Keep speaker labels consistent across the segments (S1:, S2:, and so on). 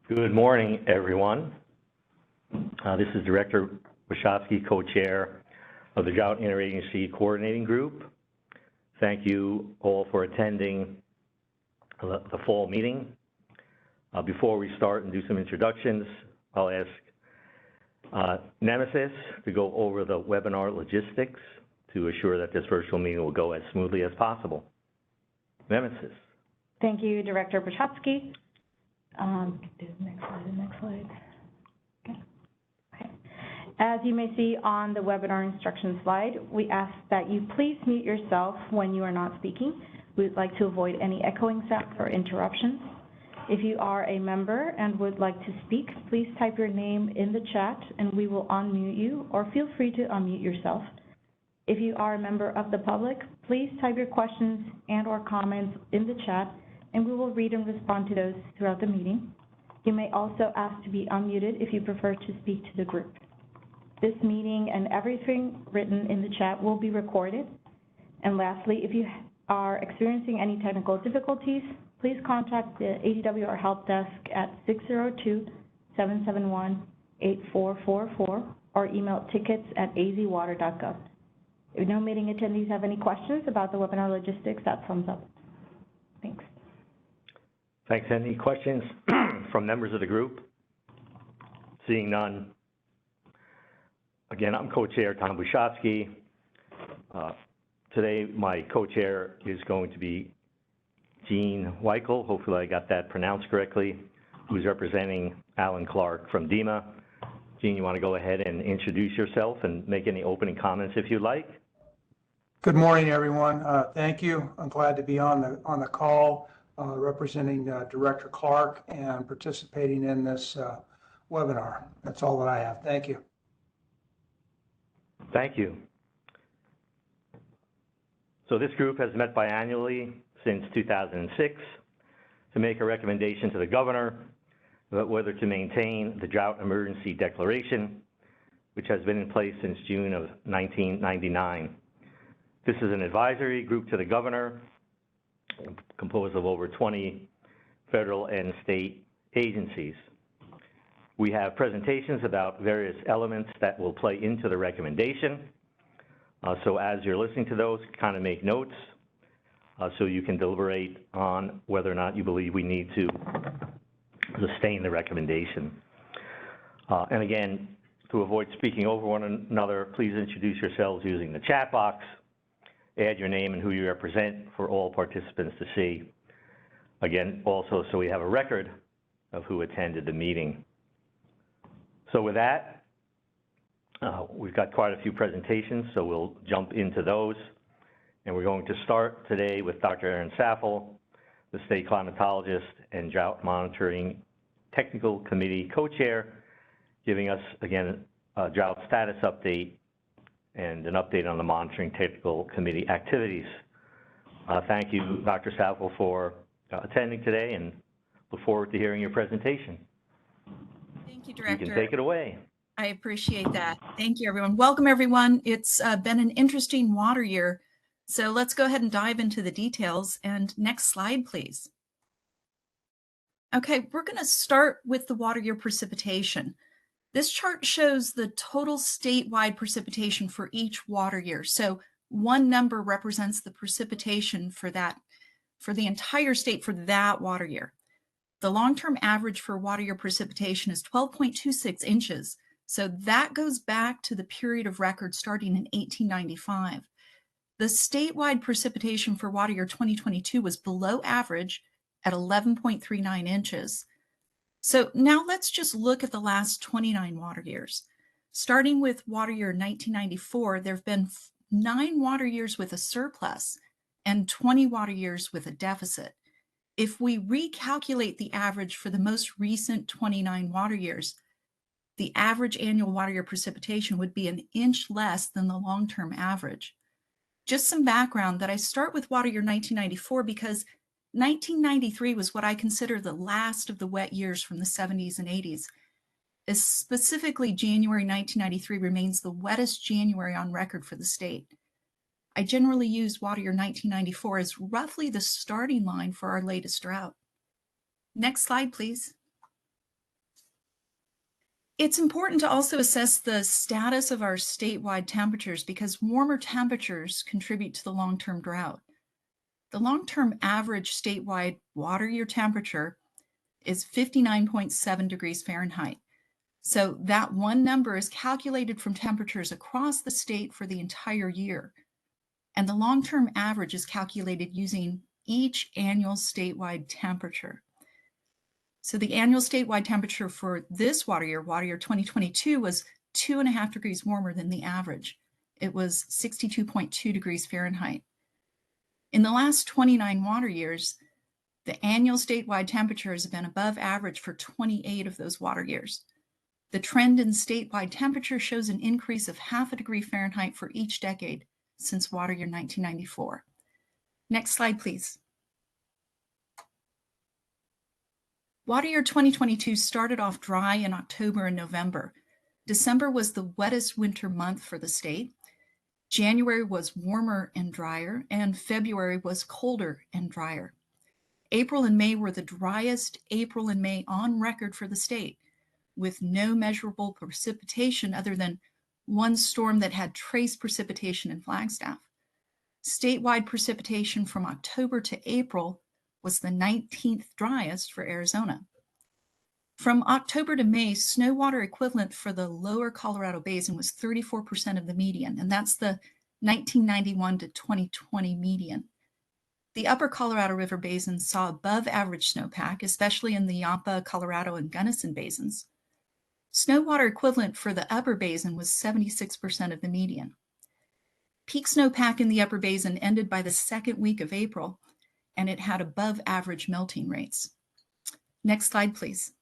S1: Good morning, everyone. This is Director Wachowski, co-chair of the Drought Interagency Coordinating Group. Thank you all for attending the fall meeting. Before we start and do some introductions, I'll ask Nemesis to go over the webinar logistics to assure that this virtual meeting will go as smoothly as possible. Nemesis.
S2: Thank you, Director Wachowski. Next slide. Okay. As you may see on the webinar instruction slide, we ask that you please mute yourself when you are not speaking. We'd like to avoid any echoing sounds or interruptions. If you are a member and would like to speak, please type your name in the chat and we will unmute you, or feel free to unmute yourself. If you are a member of the public, please type your questions and or comments in the chat and we will read and respond to those throughout the meeting. You may also ask to be unmuted if you prefer to speak to the group. This meeting and everything written in the chat will be recorded. And lastly, if you are experiencing any technical difficulties, please contact the ADWR Help Desk at 602-771-8444 or email tickets@azwater.gov. If no meeting attendees have any questions about the webinar logistics, that sums up. Thanks.
S1: Thanks. Any questions from members of the group? Seeing none. Again, I'm co-chair Tom Wachowski. Today, my co-chair is going to be Jean Weichel. Hopefully I got that pronounced correctly, who's representing Alan Clark from DEMA. Jean, you want to go ahead and introduce yourself and make any opening comments if you'd like?
S3: Good morning, everyone. Thank you. I'm glad to be on the call representing Director Clark and participating in this webinar. That's all that I have. Thank you.
S1: Thank you. So this group has met biannually since 2006 to make a recommendation to the governor about whether to maintain the drought emergency declaration, which has been in place since June of 1999. This is an advisory group to the governor, composed of over 20 federal and state agencies. We have presentations about various elements that will play into the recommendation. So as you're listening to those, kind of make notes so you can deliberate on whether or not you believe we need to sustain the recommendation. And again, to avoid speaking over one another, please introduce yourselves using the chat box. Add your name and who you represent for all participants to see. Again, also so we have a record of who attended the meeting. So with that, we've got quite a few presentations, so we'll jump into those. And we're going to start today with Dr. Erin Saffel, the state climatologist and drought monitoring technical committee co-chair, giving us, again, a drought status update and an update on the monitoring technical committee activities. Thank you, Dr. Saffel, for attending today, and look forward to hearing your presentation.
S4: Thank you, Director.
S1: You can take it away.
S4: I appreciate that. Thank you, everyone. Welcome, everyone. It's been an interesting water year, so let's go ahead and dive into the details. And next slide, please. Okay, we're going to start with the water year precipitation. This chart shows the total statewide precipitation for each water year. So one number represents the precipitation for the entire state for that water year. The long-term average for water year precipitation is 12.26 inches. So that goes back to the period of record starting in 1895. The statewide precipitation for water year 2022 was below average at 11.39 inches. So now let's just look at the last 29 water years. Starting with water year 1994, there have been 9 water years with a surplus and 20 water years with a deficit. If we recalculate the average for the most recent 29 water years, the average annual water year precipitation would be an inch less than the long-term average. Just some background that I start with water year 1994 because 1993 was what I consider the last of the wet years from the 70s and 80s. Specifically, January 1993 remains the wettest January on record for the state. I generally use water year 1994 as roughly the starting line for our latest drought. Next slide, please. It's important to also assess the status of our statewide temperatures because warmer temperatures contribute to the long-term drought. The long-term average statewide water year temperature is 59.7 degrees Fahrenheit. So that one number is calculated from temperatures across the state for the entire year. And the long-term average is calculated using each annual statewide temperature. So the annual statewide temperature for this water year 2022, was 2.5 degrees warmer than the average. It was 62.2 degrees Fahrenheit. In the last 29 water years, the annual statewide temperature has been above average for 28 of those water years. The trend in statewide temperature shows an increase of 0.5 degree Fahrenheit for each decade since water year 1994. Next slide, please. Water year 2022 started off dry in October and November. December was the wettest winter month for the state. January was warmer and drier, and February was colder and drier. April and May were the driest April and May on record for the state, with no measurable precipitation other than one storm that had trace precipitation in Flagstaff. Statewide precipitation from October to April was the 19th driest for Arizona. From October to May, snow water equivalent for the lower Colorado Basin was 34% of the median, and that's the 1991 to 2020 median. The upper Colorado River Basin saw above average snowpack, especially in the Yampa, Colorado, and Gunnison basins. Snow water equivalent for the upper basin was 76% of the median. Peak snowpack in the upper basin ended by the second week of April, and it had above average melting rates. Next slide, please.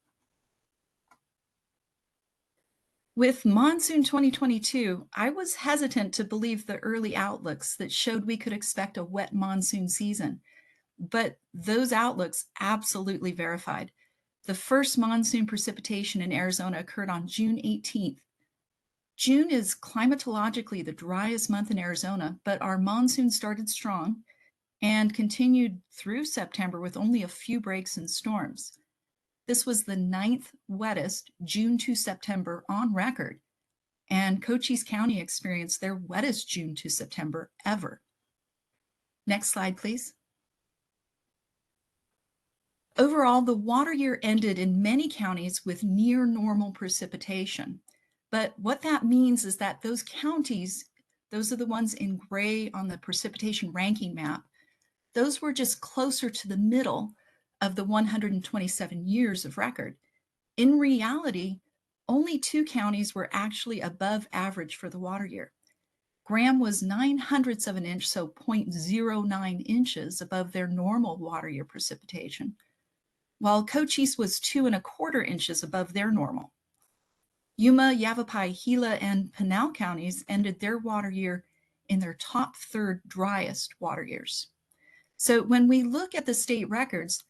S4: With monsoon 2022, I was hesitant to believe the early outlooks that showed we could expect a wet monsoon season, but those outlooks absolutely verified. The first monsoon precipitation in Arizona occurred on June 18th. June is climatologically the driest month in Arizona, but our monsoon started strong and continued through September with only a few breaks and storms. This was the 9th wettest June to September on record, and Cochise County experienced their wettest June to September ever. Next slide, please. Overall, the water year ended in many counties with near normal precipitation. But what that means is that those counties, those are the ones in gray on the precipitation ranking map, those were just closer to the middle of the 127 years of record. In reality, only 2 counties were actually above average for the water year. Graham was 0.09 of an inch, so 0.09 inches above their normal water year precipitation, while Cochise was 2.25 inches above their normal. Yuma, Yavapai, Gila, and Pinal counties ended their water year in their top third driest water years. So when we look at the state records,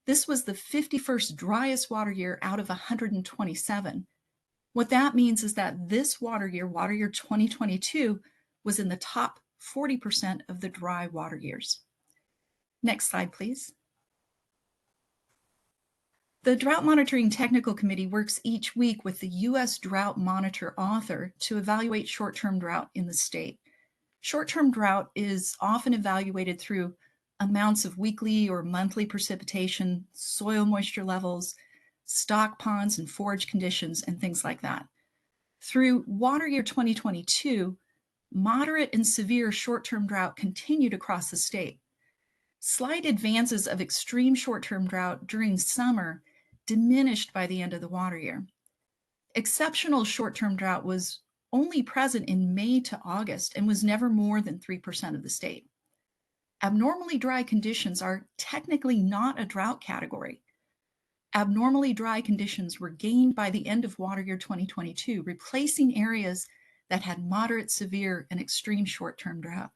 S4: this was the 51st driest water year out of 127. What that means is that this water year 2022, was in the top 40% of the dry water years. Next slide, please. The Drought Monitoring Technical Committee works each week with the U.S. Drought Monitor author to evaluate short-term drought in the state. Short-term drought is often evaluated through amounts of weekly or monthly precipitation, soil moisture levels, stock ponds and forage conditions, and things like that. Through water year 2022, moderate and severe short-term drought continued across the state. Slight advances of extreme short-term drought during summer diminished by the end of the water year. Exceptional short-term drought was only present in May to August and was never more than 3% of the state. Abnormally dry conditions are technically not a drought category. Abnormally dry conditions were gained by the end of water year 2022, replacing areas that had moderate, severe, and extreme short-term drought.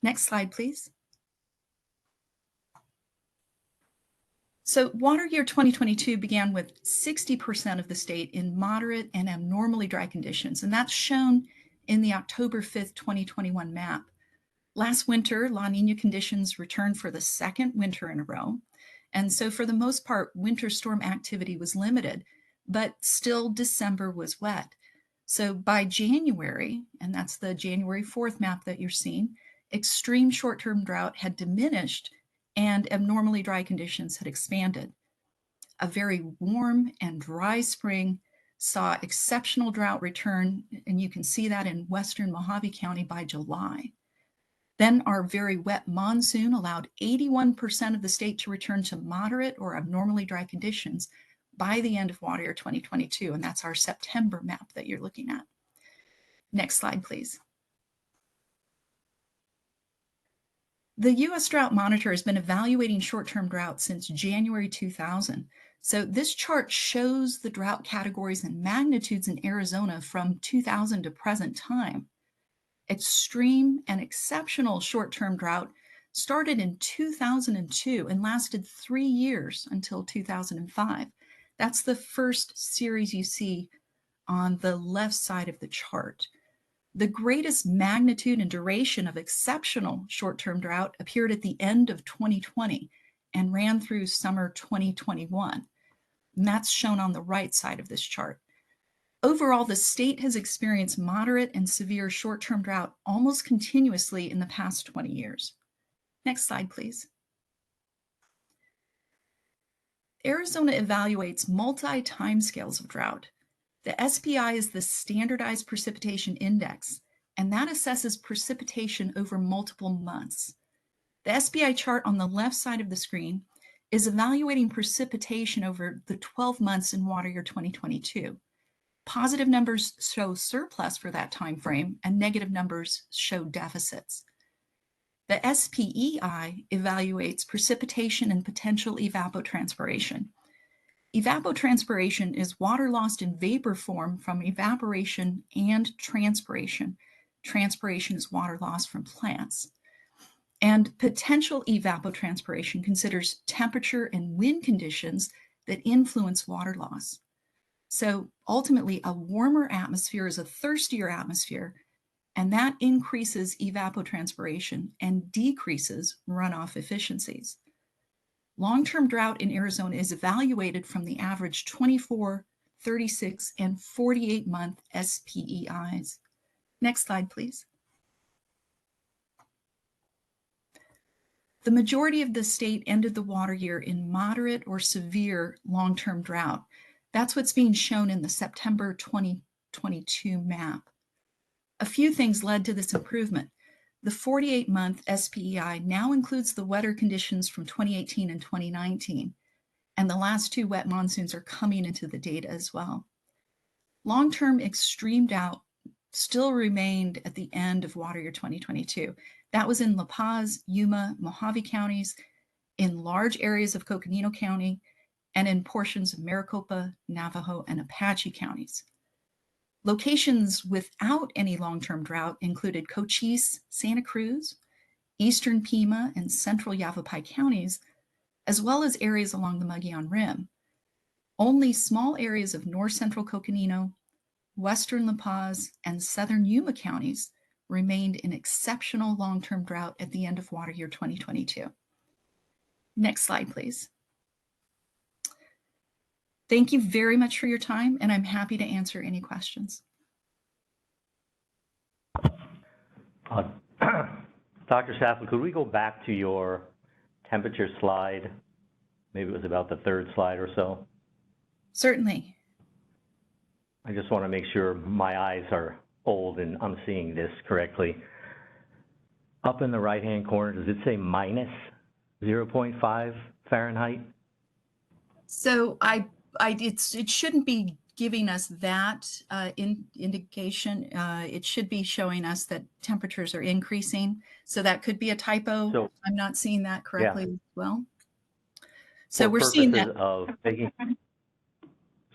S4: Next slide, please. So water year 2022 began with 60% of the state in moderate and abnormally dry conditions, and that's shown in the October 5th, 2021 map. Last winter, La Nina conditions returned for the second winter in a row, and so for the most part, winter storm activity was limited, but still December was wet. So by January, and that's the January 4th map that you're seeing, extreme short-term drought had diminished and abnormally dry conditions had expanded. A very warm and dry spring saw exceptional drought return, and you can see that in western Mojave County by July. Then our very wet monsoon allowed 81% of the state to return to moderate or abnormally dry conditions by the end of water year 2022, and that's our September map that you're looking at. Next slide, please. The U.S. Drought Monitor has been evaluating short-term drought since January 2000. So this chart shows the drought categories and magnitudes in Arizona from 2000 to present time. Extreme and exceptional short-term drought started in 2002 and lasted 3 years until 2005. That's the first series you see on the left side of the chart. The greatest magnitude and duration of exceptional short-term drought appeared at the end of 2020 and ran through summer 2021. And that's shown on the right side of this chart. Overall, the state has experienced moderate and severe short-term drought almost continuously in the past 20 years. Next slide, please. Arizona evaluates multi-timescales of drought. The SPI is the Standardized Precipitation Index, and that assesses precipitation over multiple months. The SPI chart on the left side of the screen is evaluating precipitation over the 12 months in water year 2022. Positive numbers show surplus for that time frame, and negative numbers show deficits. The SPEI evaluates precipitation and potential evapotranspiration. Evapotranspiration is water lost in vapor form from evaporation and transpiration. Transpiration is water lost from plants. And potential evapotranspiration considers temperature and wind conditions that influence water loss. So ultimately, a warmer atmosphere is a thirstier atmosphere, and that increases evapotranspiration and decreases runoff efficiencies. Long-term drought in Arizona is evaluated from the average 24, 36, and 48-month SPEIs. Next slide, please. The majority of the state ended the water year in moderate or severe long-term drought. That's what's being shown in the September 2022 map. A few things led to this improvement. The 48-month SPEI now includes the wetter conditions from 2018 and 2019, and the last 2 wet monsoons are coming into the data as well. Long-term extreme drought still remained at the end of water year 2022. That was in La Paz, Yuma, Mojave counties, in large areas of Coconino County, and in portions of Maricopa, Navajo, and Apache counties. Locations without any long-term drought included Cochise, Santa Cruz, eastern Pima, and central Yavapai counties, as well as areas along the Mogollon Rim. Only small areas of north-central Coconino, western La Paz, and southern Yuma counties remained in exceptional long-term drought at the end of water year 2022. Next slide, please. Thank you very much for your time, and I'm happy to answer any questions.
S1: Dr. Saffel, could we go back to your temperature slide? Maybe it was about the 3rd slide or so.
S4: Certainly.
S1: I just want to make sure my eyes are old and I'm seeing this correctly. Up in the right-hand corner, does it say minus 0.5 Fahrenheit?
S4: So it shouldn't be giving us that indication. It should be showing us that temperatures are increasing. So that could be a typo.
S1: So,
S4: I'm not seeing that correctly
S1: yeah.
S4: as well. So we're seeing that.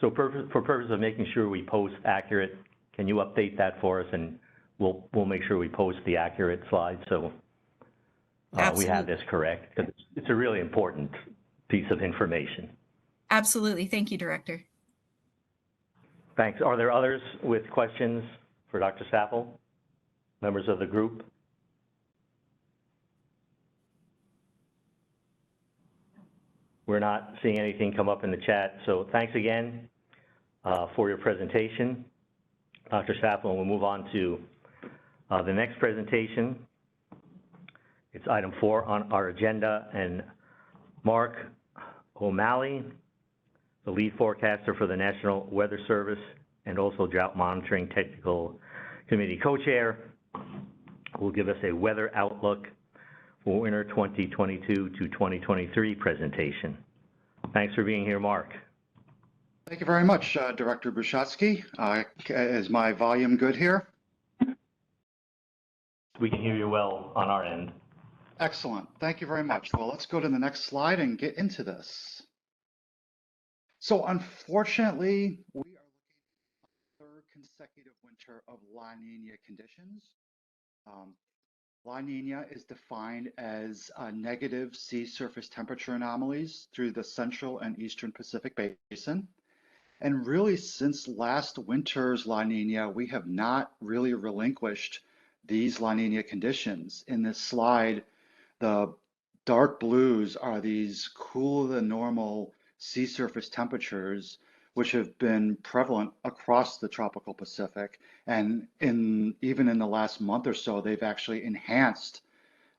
S1: For purposes of making sure we post accurate, can you update that for us, and we'll make sure we post the accurate slide so we have this correct, because it's a really important piece of information.
S4: Absolutely. Thank you, Director.
S1: Thanks. Are there others with questions for Dr. Saffel, members of the group? We're not seeing anything come up in the chat, so thanks again for your presentation. Dr. Saplin will move on to the next presentation. It's item 4 on our agenda, and Mark O'Malley, the lead forecaster for the National Weather Service and also Drought Monitoring Technical Committee co-chair, will give us a weather outlook for winter 2022 to 2023 presentation. Thanks for being here, Mark.
S5: Thank you very much, Director Brushatsky. Is my volume good here?
S1: We can hear you well on our end.
S5: Excellent. Thank you very much. Well, let's go to the next slide and get into this. So unfortunately, we are looking at the third consecutive winter of La Nina conditions. La Nina is defined as negative sea surface temperature anomalies through the central and eastern Pacific Basin. And really, since last winter's La Nina, we have not really relinquished these La Nina conditions. In this slide, the dark blues are these cooler than normal sea surface temperatures, which have been prevalent across the tropical Pacific. And even in the last month or so, they've actually enhanced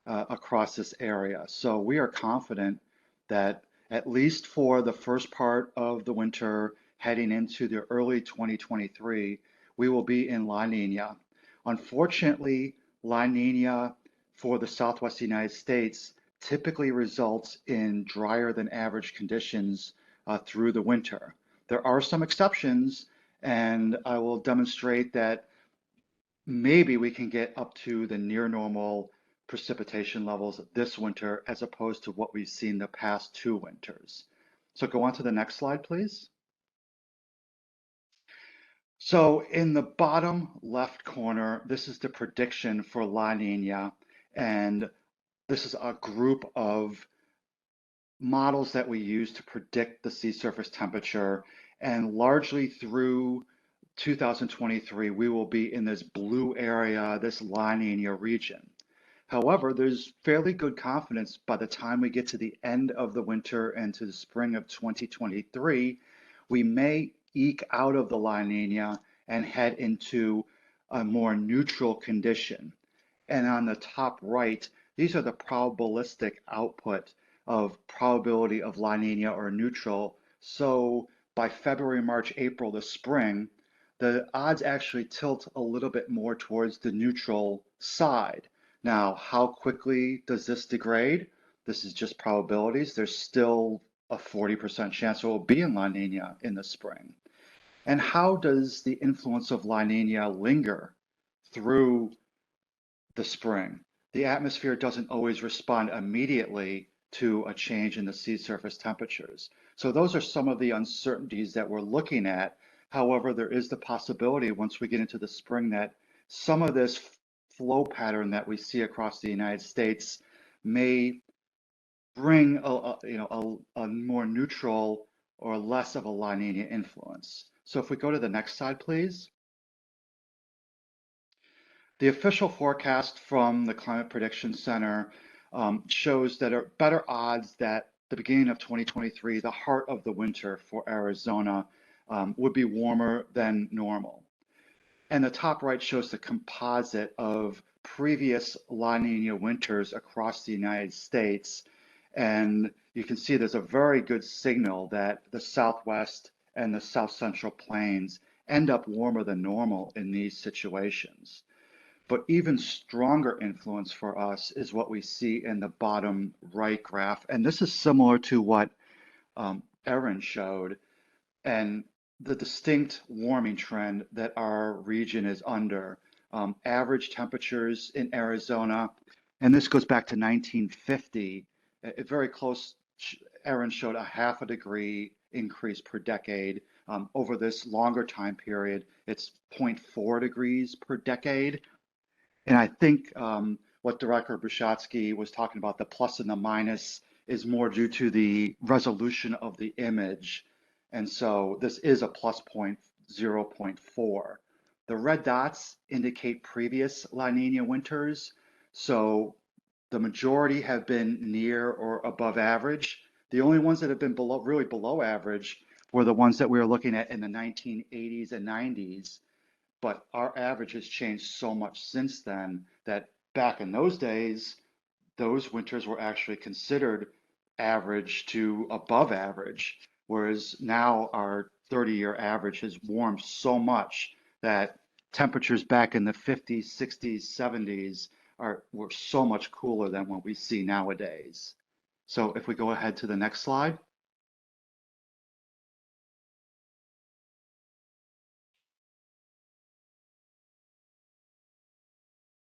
S5: across this area. So we are confident that at least for the first part of the winter, heading into the early 2023, we will be in La Nina. Unfortunately, La Nina for the Southwest United States typically results in drier than average conditions through the winter. There are some exceptions, and I will demonstrate that maybe we can get up to the near normal precipitation levels this winter as opposed to what we've seen the past 2 winters. So go on to the next slide, please. So in the bottom left corner, this is the prediction for La Nina, and this is a group of models that we use to predict the sea surface temperature, and largely through 2023, we will be in this blue area, this La Nina region. However, there's fairly good confidence by the time we get to the end of the winter and to the spring of 2023, we may eke out of the La Nina and head into a more neutral condition. And on the top right, these are the probabilistic output of probability of La Nina or neutral. So by February, March, April, the spring, the odds actually tilt a little bit more towards the neutral side. Now, how quickly does this degrade? This is just probabilities. There's still a 40% chance it will be in La Nina in the spring. And how does the influence of La Nina linger through the spring? The atmosphere doesn't always respond immediately to a change in the sea surface temperatures. So those are some of the uncertainties that we're looking at. However, there is the possibility once we get into the spring that some of this flow pattern that we see across the United States may bring a more neutral or less of a La Nina influence. So if we go to the next slide, please. The official forecast from the Climate Prediction Center shows that are better odds that the beginning of 2023, the heart of the winter for Arizona, would be warmer than normal. And the top right shows the composite of previous La Nina winters across the United States. And you can see there's a very good signal that the Southwest and the South Central Plains end up warmer than normal in these situations. But even stronger influence for us is what we see in the bottom right graph. And this is similar to what Erin showed, and the distinct warming trend that our region is under. Average temperatures in Arizona, and this goes back to 1950, very close. Erin showed a 0.5 degree increase per decade. Over this longer time period, it's 0.4 degrees per decade. And I think what Director Brushatsky was talking about, the plus and the minus, is more due to the resolution of the image. And so this is a plus 0.4. The red dots indicate previous La Nina winters. So the majority have been near or above average. The only ones that have been really below average were the ones that we were looking at in the 1980s and 90s, but our average has changed so much since then that back in those days, those winters were actually considered average to above average, whereas now our 30-year average has warmed so much that temperatures back in the 50s, 60s, 70s were so much cooler than what we see nowadays. So if we go ahead to the next slide.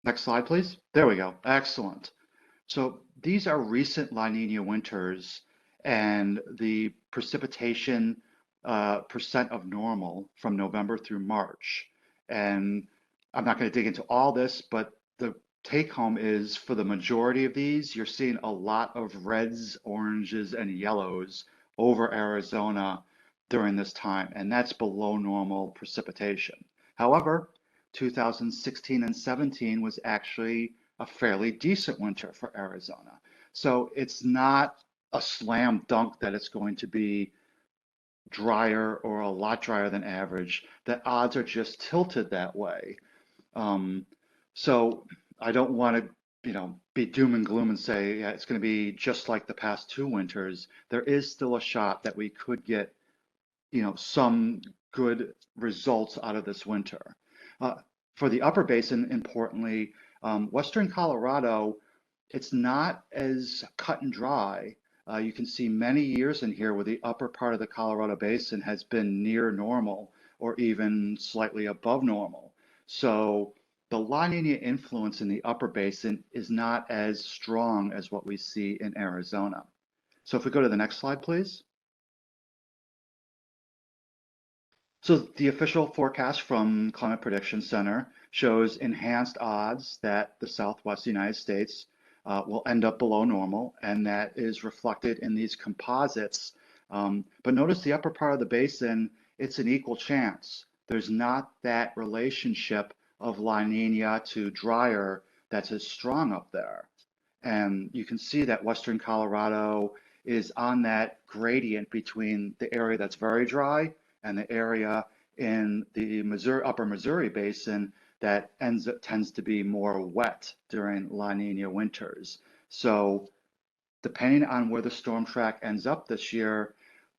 S5: Next slide, please. There we go. Excellent. So these are recent La Nina winters, and the precipitation percent of normal from November through March. And I'm not going to dig into all this, but the take home is for the majority of these, you're seeing a lot of reds, oranges, and yellows over Arizona during this time, and that's below normal precipitation. However, 2016 and 17 was actually a fairly decent winter for Arizona. So it's not a slam dunk that it's going to be drier or a lot drier than average. The odds are just tilted that way. So I don't want to, be doom and gloom and say, yeah, it's going to be just like the past two winters. There is still a shot that we could get, some good results out of this winter. For the upper basin, importantly, Western Colorado, it's not as cut and dry. You can see many years in here where the upper part of the Colorado Basin has been near normal or even slightly above normal. So the La Nina influence in the upper basin is not as strong as what we see in Arizona. So if we go to the next slide, please. So the official forecast from Climate Prediction Center shows enhanced odds that the Southwest United States will end up below normal, and that is reflected in these composites. But notice the upper part of the basin, it's an equal chance. There's not that relationship of La Nina to drier that's as strong up there. And you can see that Western Colorado is on that gradient between the area that's very dry and the area in the upper Missouri Basin that tends to be more wet during La Nina winters. So depending on where the storm track ends up this year,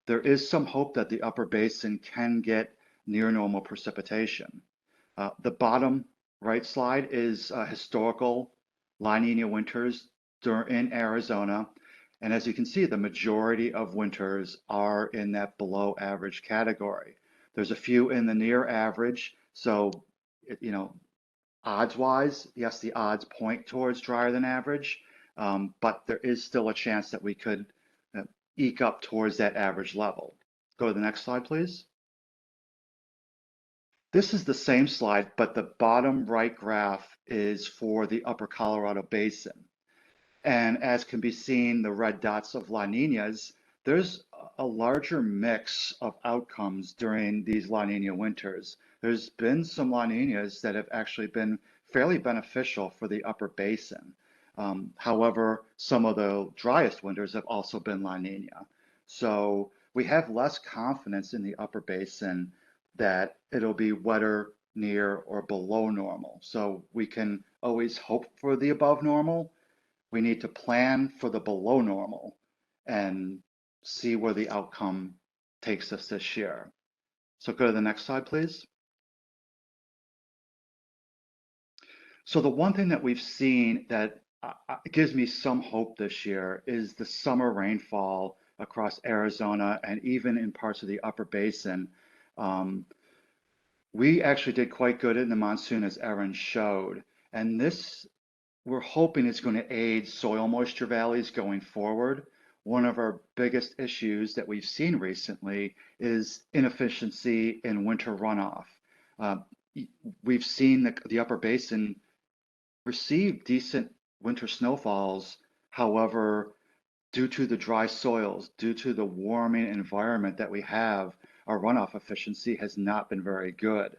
S5: there is some hope that the upper basin can get near normal precipitation. The bottom right slide is historical La Nina winters in Arizona. And as you can see, the majority of winters are in that below average category. There's a few in the near average. So, odds wise, yes, the odds point towards drier than average, but there is still a chance that we could eke up towards that average level. Go to the next slide, please. This is the same slide, but the bottom right graph is for the upper Colorado Basin. And as can be seen, the red dots of La Ninas, there's a larger mix of outcomes during these La Nina winters. There's been some La Ninas that have actually been fairly beneficial for the upper basin. However, some of the driest winters have also been La Nina. So we have less confidence in the upper basin that it'll be wetter, near, or below normal. So we can always hope for the above normal. We need to plan for the below normal and see where the outcome takes us this year. So go to the next slide, please. So the one thing that we've seen that gives me some hope this year is the summer rainfall across Arizona and even in parts of the upper basin. We actually did quite good in the monsoon, as Erin showed, and this we're hoping it's going to aid soil moisture valleys going forward. One of our biggest issues that we've seen recently is inefficiency in winter runoff. We've seen the upper basin receive decent winter snowfalls. However, due to the dry soils, due to the warming environment that we have, our runoff efficiency has not been very good.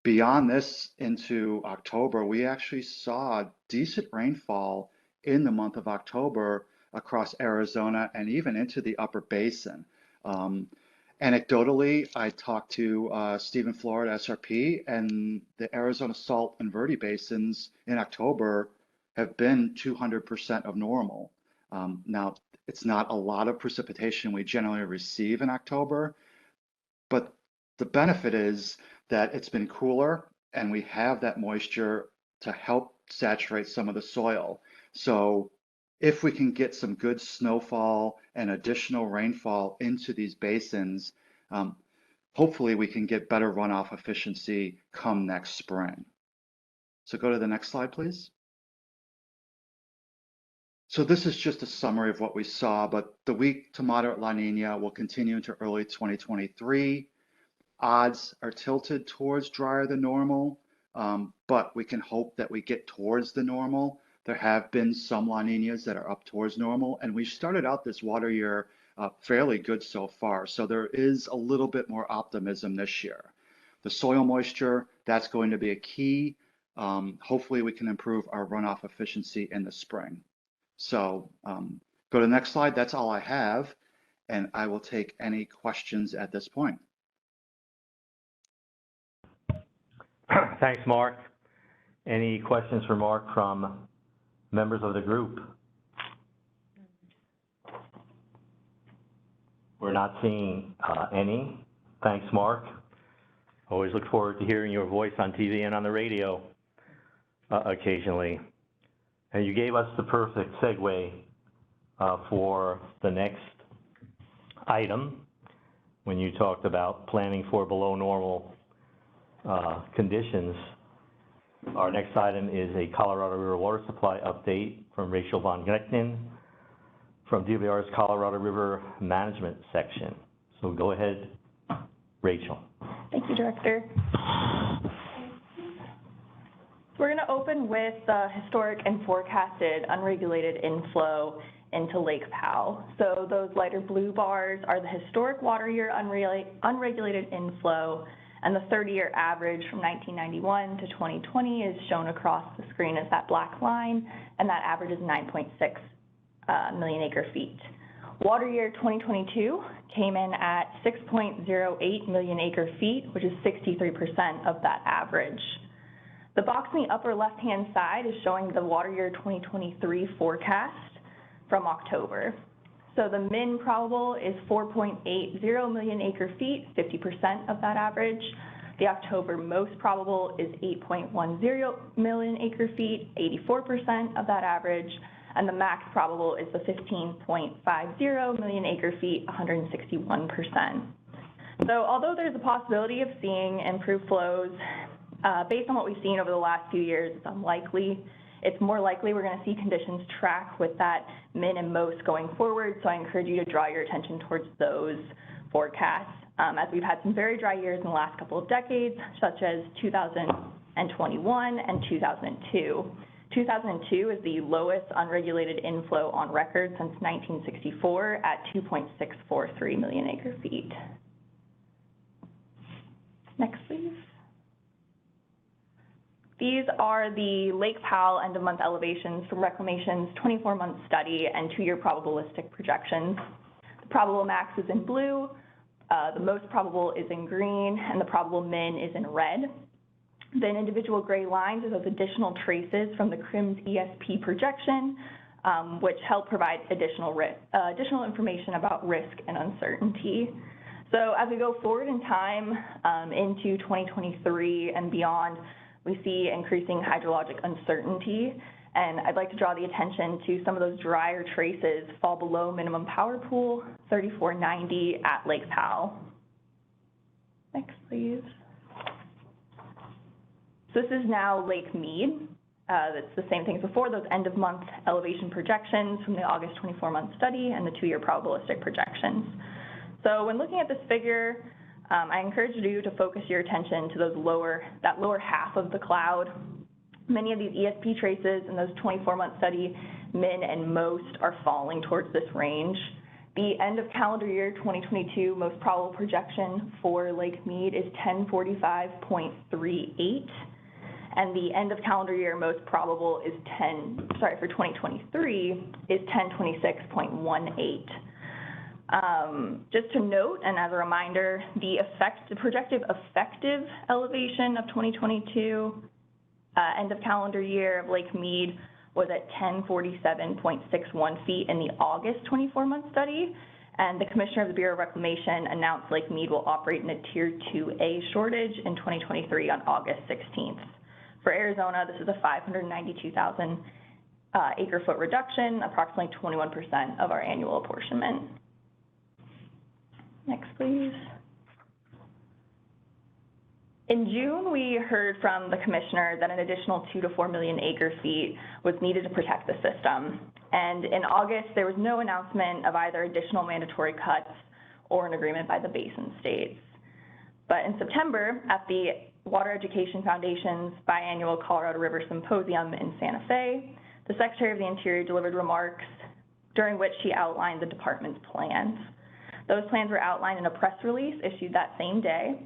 S5: Beyond this into October, we actually saw decent rainfall in the month of October across Arizona and even into the upper basin. Anecdotally, I talked to Stephen Florida, SRP, and the Arizona Salt and Verde basins in October have been 200% of normal. Now, it's not a lot of precipitation we generally receive in October, but the benefit is that it's been cooler and we have that moisture to help saturate some of the soil. So if we can get some good snowfall and additional rainfall into these basins, hopefully we can get better runoff efficiency come next spring. So go to the next slide, please. So this is just a summary of what we saw, but the weak to moderate La Nina will continue into early 2023. Odds are tilted towards drier than normal, but we can hope that we get towards the normal. There have been some La Ninas that are up towards normal, and we started out this water year fairly good so far. So there is a little bit more optimism this year. The soil moisture, that's going to be a key. Hopefully we can improve our runoff efficiency in the spring. So go to the next slide. That's all I have, and I will take any questions at this point.
S1: Thanks, Mark. Any questions for Mark from members of the group? We're not seeing any. Thanks, Mark. Always look forward to hearing your voice on TV and on the radio occasionally. And you gave us the perfect segue for the next item when you talked about planning for below normal conditions. Our next item is a Colorado River water supply update from Rachel Von Gnechten from DBR's Colorado River Management section. So go ahead, Rachel.
S2: Thank you, Director. We're going to open with the historic and forecasted unregulated inflow into Lake Powell. So those lighter blue bars are the historic water year unregulated inflow, and the 30-year average from 1991 to 2020 is shown across the screen as that black line, and that average is 9.6 million acre feet. Water year 2022 came in at 6.08 million acre feet, which is 63% of that average. The box in the upper left-hand side is showing the water year 2023 forecast from October. So the min probable is 4.80 million acre feet, 50% of that average. The October most probable is 8.10 million acre feet, 84% of that average. And the max probable is the 15.50 million acre feet, 161%. So although there's a possibility of seeing improved flows, based on what we've seen over the last few years, it's unlikely. It's more likely we're going to see conditions track with that min and most going forward, so I encourage you to draw your attention towards those forecasts, as we've had some very dry years in the last couple of decades, such as 2021 and 2002. 2002 is the lowest unregulated inflow on record since 1964 at 2.643 million acre feet. Next, please. These are the Lake Powell end-of-month elevations from Reclamation's 24-month study and 2-year probabilistic projections. The probable max is in blue, the most probable is in green, and the probable min is in red. The individual gray lines are those additional traces from the CRIMS ESP projection, which help provide additional information about risk and uncertainty. So as we go forward in time into 2023 and beyond, we see increasing hydrologic uncertainty, and I'd like to draw the attention to some of those drier traces fall below minimum power pool 3490 at Lake Powell. Next, please. So this is now Lake Mead. It's the same thing as before, those end-of-month elevation projections from the August 24-month study and the 2-year probabilistic projections. So when looking at this figure, I encourage you to focus your attention to that lower half of the cloud. Many of these ESP traces in those 24-month study, min and most, are falling towards this range. The end of calendar year 2022 most probable projection for Lake Mead is 1045.38, and the end of calendar year most probable is for 2023 is 1026.18.
S6: Just to note, and as a reminder, the projected effective elevation of 2022 end of calendar year of Lake Mead was at 1047.61 feet in the August 24-month study, and the Commissioner of the Bureau of Reclamation announced Lake Mead will operate in a Tier 2A shortage in 2023 on August 16th. For Arizona, this is a 592,000 acre-foot reduction, approximately 21% of our annual apportionment. Next, please. In June, we heard from the Commissioner that an additional 2 to 4 million acre feet was needed to protect the system. And in August, there was no announcement of either additional mandatory cuts or an agreement by the basin states. But in September, at the Water Education Foundation's biannual Colorado River Symposium in Santa Fe, the Secretary of the Interior delivered remarks during which she outlined the department's plans. Those plans were outlined in a press release issued that same day.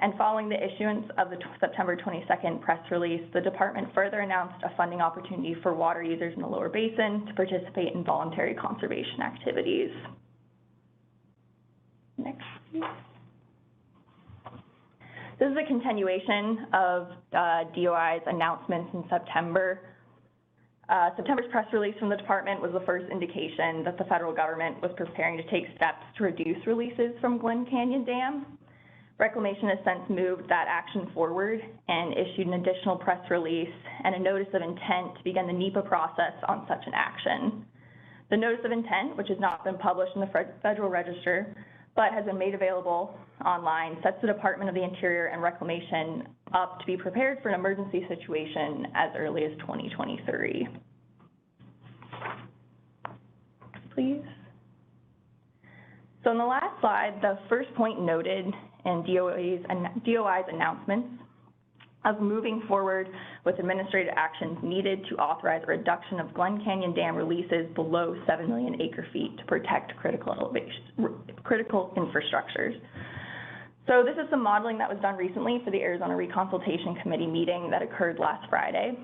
S6: And following the issuance of the September 22nd press release, the department further announced a funding opportunity for water users in the lower basin to participate in voluntary conservation activities. Next, please. This is a continuation of DOI's announcements in September. September's press release from the department was the first indication that the federal government was preparing to take steps to reduce releases from Glen Canyon Dam. Reclamation has since moved that action forward and issued an additional press release and a notice of intent to begin the NEPA process on such an action. The notice of intent, which has not been published in the Federal Register, but has been made available online, sets the Department of the Interior and Reclamation up to be prepared for an emergency situation as early as 2023. Please. So in the last slide, the first point noted in DOI's announcements of moving forward with administrative actions needed to authorize a reduction of Glen Canyon Dam releases below 7 million acre feet to protect critical infrastructures. So this is some modeling that was done recently for the Arizona Reconsultation Committee meeting that occurred last Friday.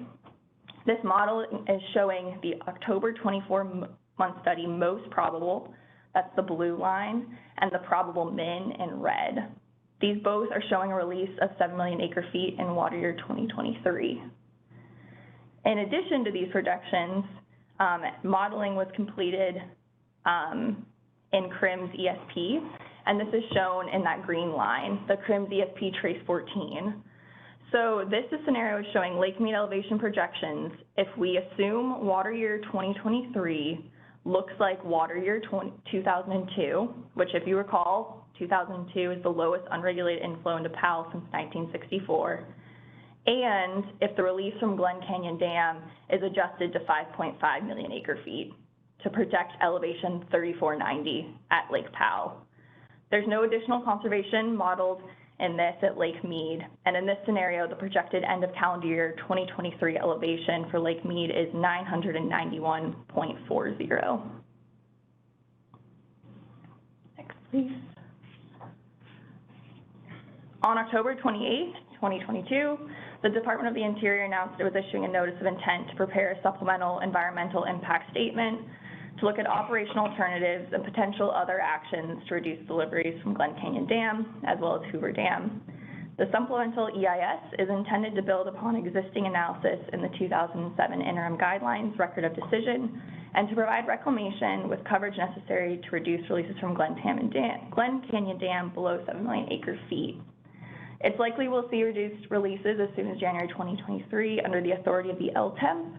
S6: This model is showing the October 24-month study most probable, that's the blue line, and the probable min in red. These both are showing a release of 7 million acre feet in water year 2023. In addition to these projections, modeling was completed in CRIM's ESP, and this is shown in that green line, the CRIM's ESP Trace 14. So this scenario is showing Lake Mead elevation projections. If we assume water year 2023 looks like water year 2002, which if you recall, 2002 is the lowest unregulated inflow into PAL since 1964. And if the release from Glen Canyon Dam is adjusted to 5.5 million acre feet to project elevation 3490 at Lake Powell. There's no additional conservation modeled in this at Lake Mead. And in this scenario, the projected end of calendar year 2023 elevation for Lake Mead is 991.40. Next, please. On October 28, 2022, the Department of the Interior announced it was issuing a notice of intent to prepare a supplemental environmental impact statement to look at operational alternatives and potential other actions to reduce deliveries from Glen Canyon Dam, as well as Hoover Dam. The supplemental EIS is intended to build upon existing analysis in the 2007 Interim Guidelines Record of Decision and to provide reclamation with coverage necessary to reduce releases from Glen Canyon Dam below 7 million acre feet. It's likely we'll see reduced releases as soon as January 2023 under the authority of the LTEMP.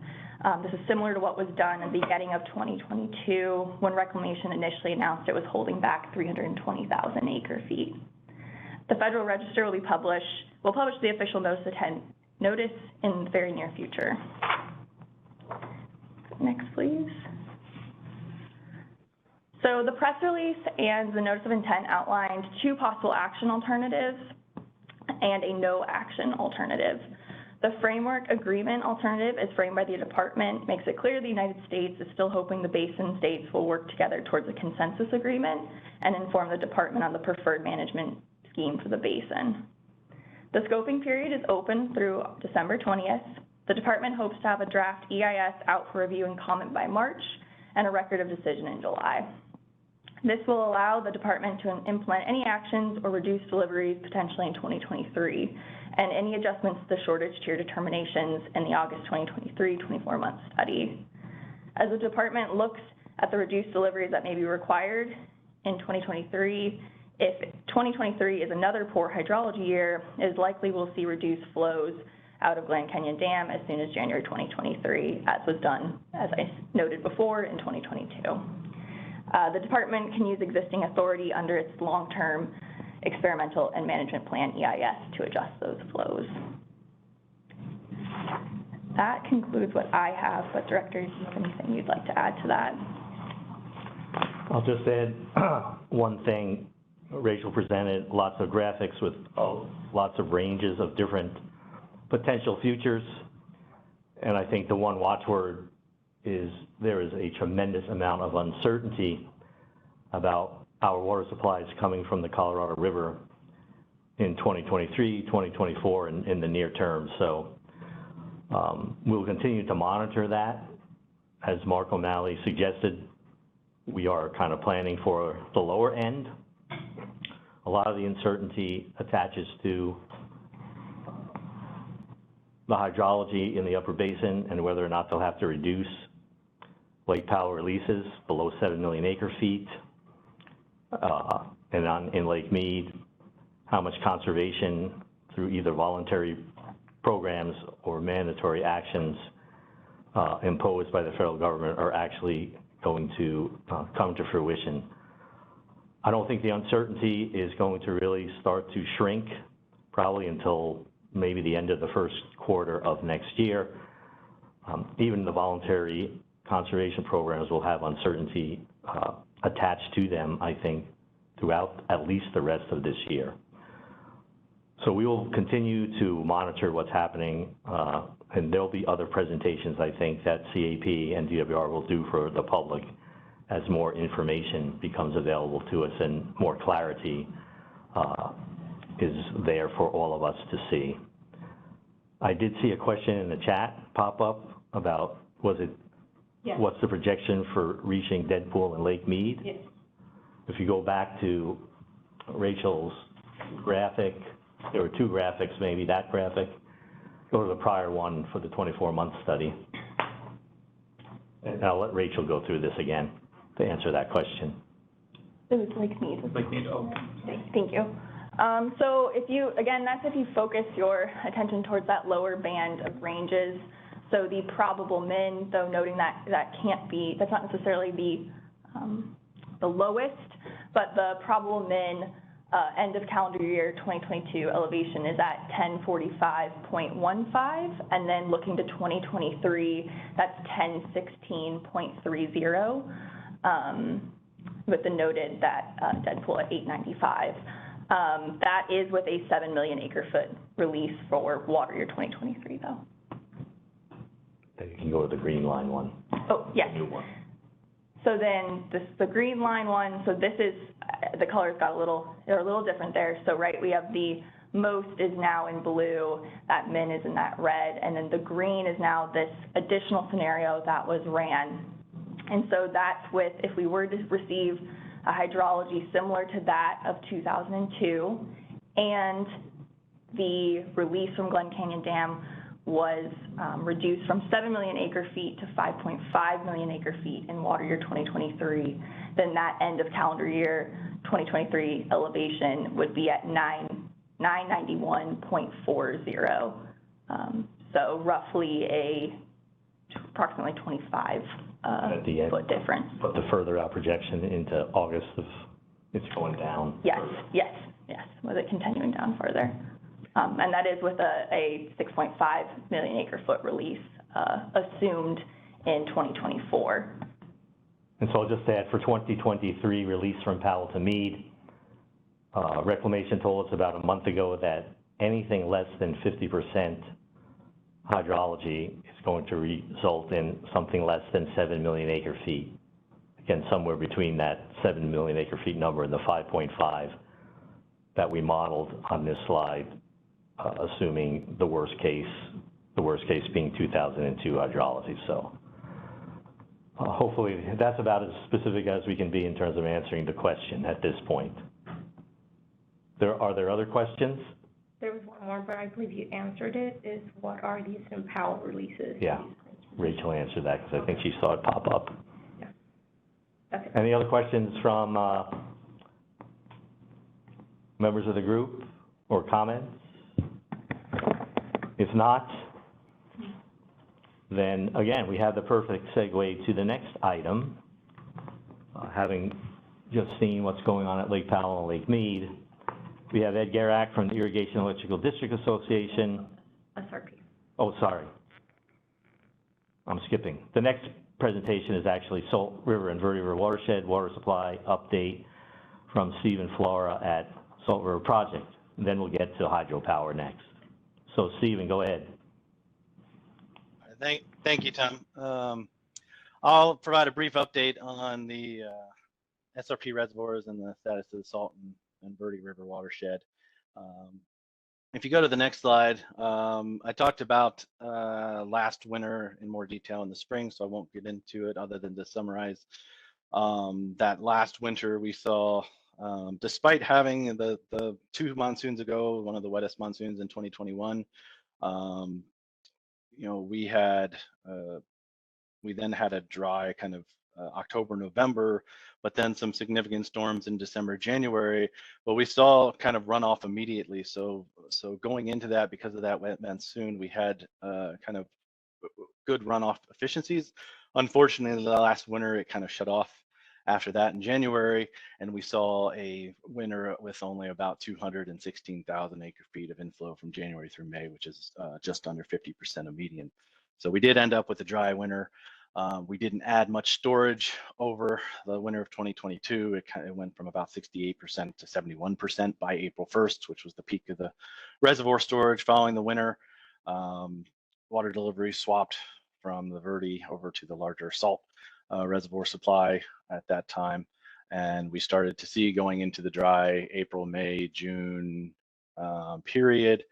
S6: This is similar to what was done at the beginning of 2022 when Reclamation initially announced it was holding back 320,000 acre feet. The Federal Register will publish the official notice in the very near future. Next, please. So the press release and the notice of intent outlined two possible action alternatives and a no action alternative. The framework agreement alternative is framed by the department, makes it clear the United States is still hoping the basin states will work together towards a consensus agreement and inform the department on the preferred management scheme for the basin. The scoping period is open through December 20th. The department hopes to have a draft EIS out for review and comment by March and a record of decision in July. This will allow the department to implement any actions or reduce deliveries potentially in 2023, and any adjustments to the shortage tier determinations in the August 2023 24-month study. As the department looks at the reduced deliveries that may be required in 2023, if 2023 is another poor hydrology year, it is likely we'll see reduced flows out of Grand Canyon Dam as soon as January 2023, as was done, as I noted before, in 2022. The department can use existing authority under its long-term experimental and management plan, EIS, to adjust those flows. That concludes what I have, but Director, do you have anything you'd like to add to that?
S1: I'll just add one thing. Rachel presented lots of graphics with lots of ranges of different potential futures, and I think the one watchword is there is a tremendous amount of uncertainty about our water supplies coming from the Colorado River in 2023, 2024, and in the near term. So we'll continue to monitor that. As Mark O'Malley suggested, we are kind of planning for the lower end. A lot of the uncertainty attaches to the hydrology in the upper basin and whether or not they'll have to reduce lake power releases below 7 million acre feet. And in Lake Mead, how much conservation through either voluntary programs or mandatory actions imposed by the federal government are actually going to come to fruition. I don't think the uncertainty is going to really start to shrink probably until maybe the end of the first quarter of next year. Even the voluntary conservation programs will have uncertainty attached to them, I think, throughout at least the rest of this year. So we will continue to monitor what's happening, and there'll be other presentations, I think, that CAP and DWR will do for the public as more information becomes available to us and more clarity is there for all of us to see. I did see a question in the chat pop up about,
S2: Yes.
S1: what's the projection for reaching Deadpool and Lake Mead?
S2: Yes.
S1: If you go back to Rachel's graphic, there were two graphics, maybe that graphic. Go to the prior one for the 24-month study. And I'll let Rachel go through this again to answer that question.
S6: It was Lake Mead.
S1: Lake Mead, oh.
S6: Thank you. So if you, again, that's if you focus your attention towards that lower band of ranges. So the probable min, though noting that that's not necessarily the lowest, but the probable min end of calendar year 2022 elevation is at 1045.15, and then looking to 2023, that's 1016.30, with the noted that Deadpool at 895. That is with a 7 million acre foot release for water year 2023, though.
S1: Then you can go to the green line one.
S6: Oh, yes.
S1: New one.
S6: So then the green line one, so this is, the colors they're a little different there. So right, we have the most is now in blue, that min is in that red, and then the green is now this additional scenario that was ran. And so that's with, if we were to receive a hydrology similar to that of 2002, and the release from Glen Canyon Dam was reduced from 7 million acre feet to 5.5 million acre feet in water year 2023, then that end of calendar year 2023 elevation would be at 991.40. So roughly approximately 25
S1: at the end,
S6: foot difference.
S1: But the further out projection into August it's going down.
S6: Yes, with it continuing down further. And that is with a 6.5 million acre foot release assumed in 2024.
S1: And so I'll just add for 2023 release from Powell to Mead, Reclamation told us about a month ago that anything less than 50% hydrology is going to result in something less than 7 million acre feet. Again, somewhere between that 7 million acre feet number and the 5.5 that we modeled on this slide, assuming the worst case being 2002 hydrology. So Hopefully, that's about as specific as we can be in terms of answering the question at this point. Are there other questions?
S7: There was one more, but I believe you answered it, is what are these empower releases?
S1: Yeah, Rachel answered that because I think she saw it pop up.
S7: Yeah. That's it.
S1: Any other questions from members of the group or comments? If not, then again, we have the perfect segue to the next item. Having just seen what's going on at Lake Powell and Lake Mead, we have Ed Garak from the Irrigation Electrical District Association.
S7: SRP.
S1: Oh, sorry. I'm skipping. The next presentation is actually Salt River and Verde River Watershed Water Supply Update from Stephen Flora at Salt River Project. And then we'll get to hydropower next. So Stephen, go ahead.
S8: Thank you, Tom. I'll provide a brief update on the SRP reservoirs and the status of the Salt and Verde River watershed. If you go to the next slide, I talked about last winter in more detail in the spring, so I won't get into it other than to summarize that last winter we saw, despite having the 2 monsoons ago, one of the wettest monsoons in 2021, we then had a dry kind of October, November, but then some significant storms in December, January. But we saw kind of runoff immediately. So going into that, because of that wet monsoon, we had kind of good runoff efficiencies. Unfortunately, the last winter it kind of shut off after that in January, and we saw a winter with only about 216,000 acre-feet of inflow from January through May, which is just under 50% of median. So we did end up with a dry winter. We didn't add much storage over the winter of 2022. It went from about 68% to 71% by April 1st, which was the peak of the reservoir storage following the winter. Water delivery swapped from the Verde over to the larger Salt reservoir supply at that time. And we started to see going into the dry April, May, June period,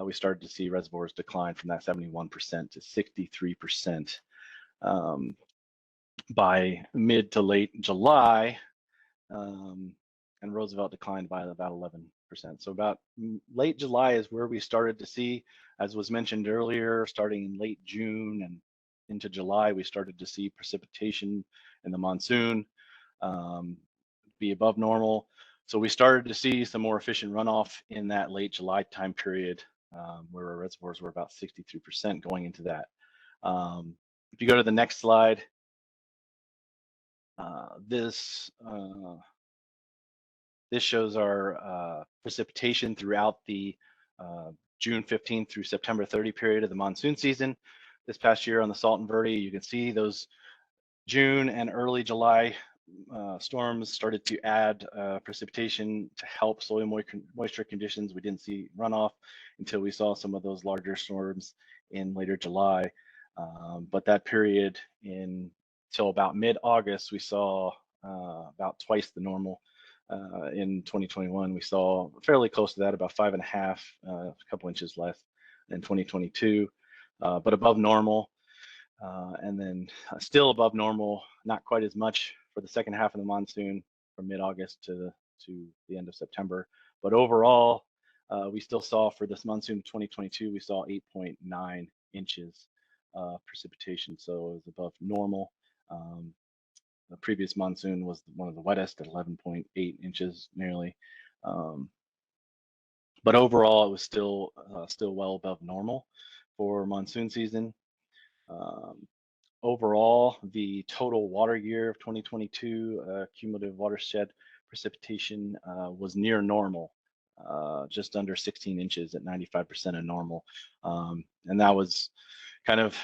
S8: we started to see reservoirs decline from that 71% to 63%. By mid to late July, and Roosevelt declined by about 11%. So about late July is where we started to see, as was mentioned earlier, starting in late June and into July, we started to see precipitation in the monsoon be above normal. So we started to see some more efficient runoff in that late July time period, where our reservoirs were about 63% going into that. If you go to the next slide, this shows our precipitation throughout the June 15th through September 30 period of the monsoon season. This past year on the Salt and Verde, you can see those June and early July storms started to add precipitation to help soil moisture conditions. We didn't see runoff until we saw some of those larger storms in later July. But that period till about mid-August, we saw about twice the normal. In 2021, we saw fairly close to that, about 5.5, a couple inches less than 2022, but above normal. And then still above normal, not quite as much for the second half of the monsoon from mid-August to the end of September. But overall, we still saw for this monsoon 2022, we saw 8.9 inches precipitation, so it was above normal. The previous monsoon was one of the wettest at 11.8 inches nearly. But overall, it was still well above normal for monsoon season. Overall, the total water year of 2022 cumulative watershed precipitation was near normal, just under 16 inches at 95% of normal. And that was kind of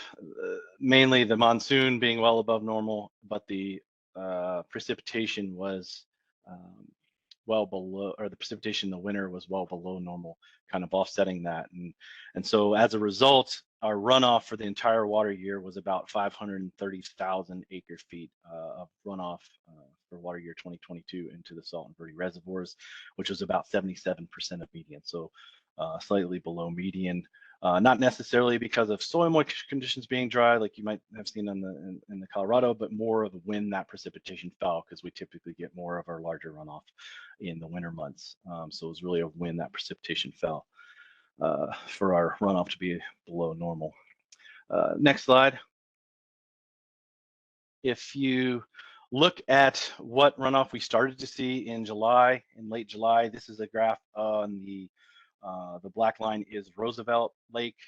S8: mainly the monsoon being well above normal, but the precipitation was well below, or the precipitation in the winter was well below normal, kind of offsetting that. And so as a result, our runoff for the entire water year was about 530,000 acre feet of runoff for water year 2022 into the Salt and Verde reservoirs, which was about 77% of median. So slightly below median. Not necessarily because of soil moisture conditions being dry, like you might have seen in the Colorado, but more of when that precipitation fell, because we typically get more of our larger runoff in the winter months. So it was really of when that precipitation fell for our runoff to be below normal. Next slide. If you look at what runoff we started to see in July, in late July, this is a graph on the black line is Roosevelt Lake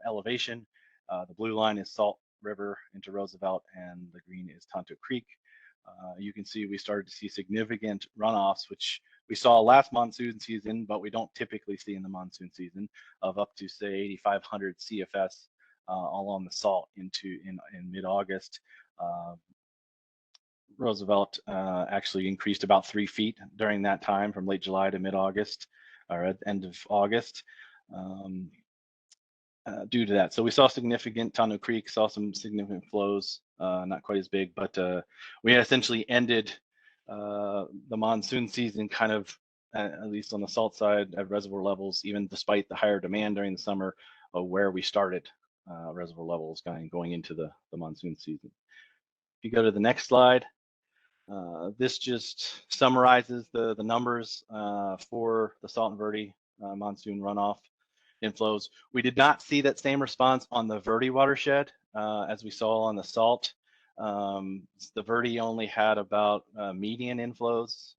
S8: elevation. The blue line is Salt River into Roosevelt, and the green is Tonto Creek. You can see we started to see significant runoffs, which we saw last monsoon season, but we don't typically see in the monsoon season, of up to say 8,500 CFS along the Salt in mid-August. Roosevelt actually increased about 3 feet during that time from late July to mid-August, or at the end of August, due to that. So we saw significant, Tonto Creek saw some significant flows, not quite as big, but we essentially ended the monsoon season kind of, at least on the Salt side, at reservoir levels, even despite the higher demand during the summer, where we started reservoir levels going into the monsoon season. If you go to the next slide, this just summarizes the numbers for the Salt and Verde monsoon runoff inflows. We did not see that same response on the Verde watershed as we saw on the Salt. The Verde only had about median inflows,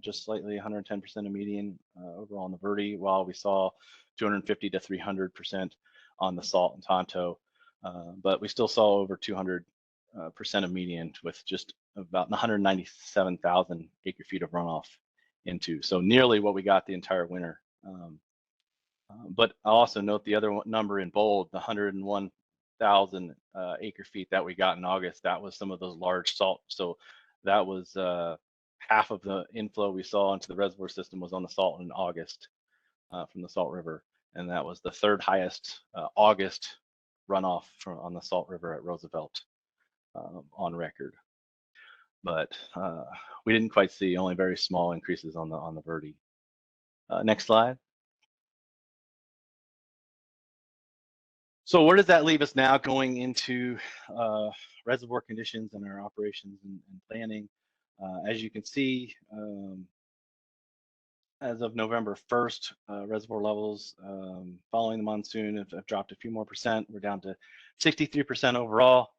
S8: just slightly 110% of median overall on the Verde, while we saw 250 to 300% on the Salt and Tonto. But we still saw over 200% of median, with just about 197,000 acre feet of runoff into. So nearly what we got the entire winter. But I'll also note the other number in bold, the 101,000 acre feet that we got in August. That was some of those large salt. So that was half of the inflow we saw into the reservoir system was on the Salt in August from the Salt River. And that was the third highest August runoff on the Salt River at Roosevelt on record. But we didn't quite see, only very small increases on the Verde. Next slide. So where does that leave us now going into reservoir conditions and our operations and planning? As you can see, as of November 1st, reservoir levels following the monsoon have dropped a few more percent. We're down to 63% overall,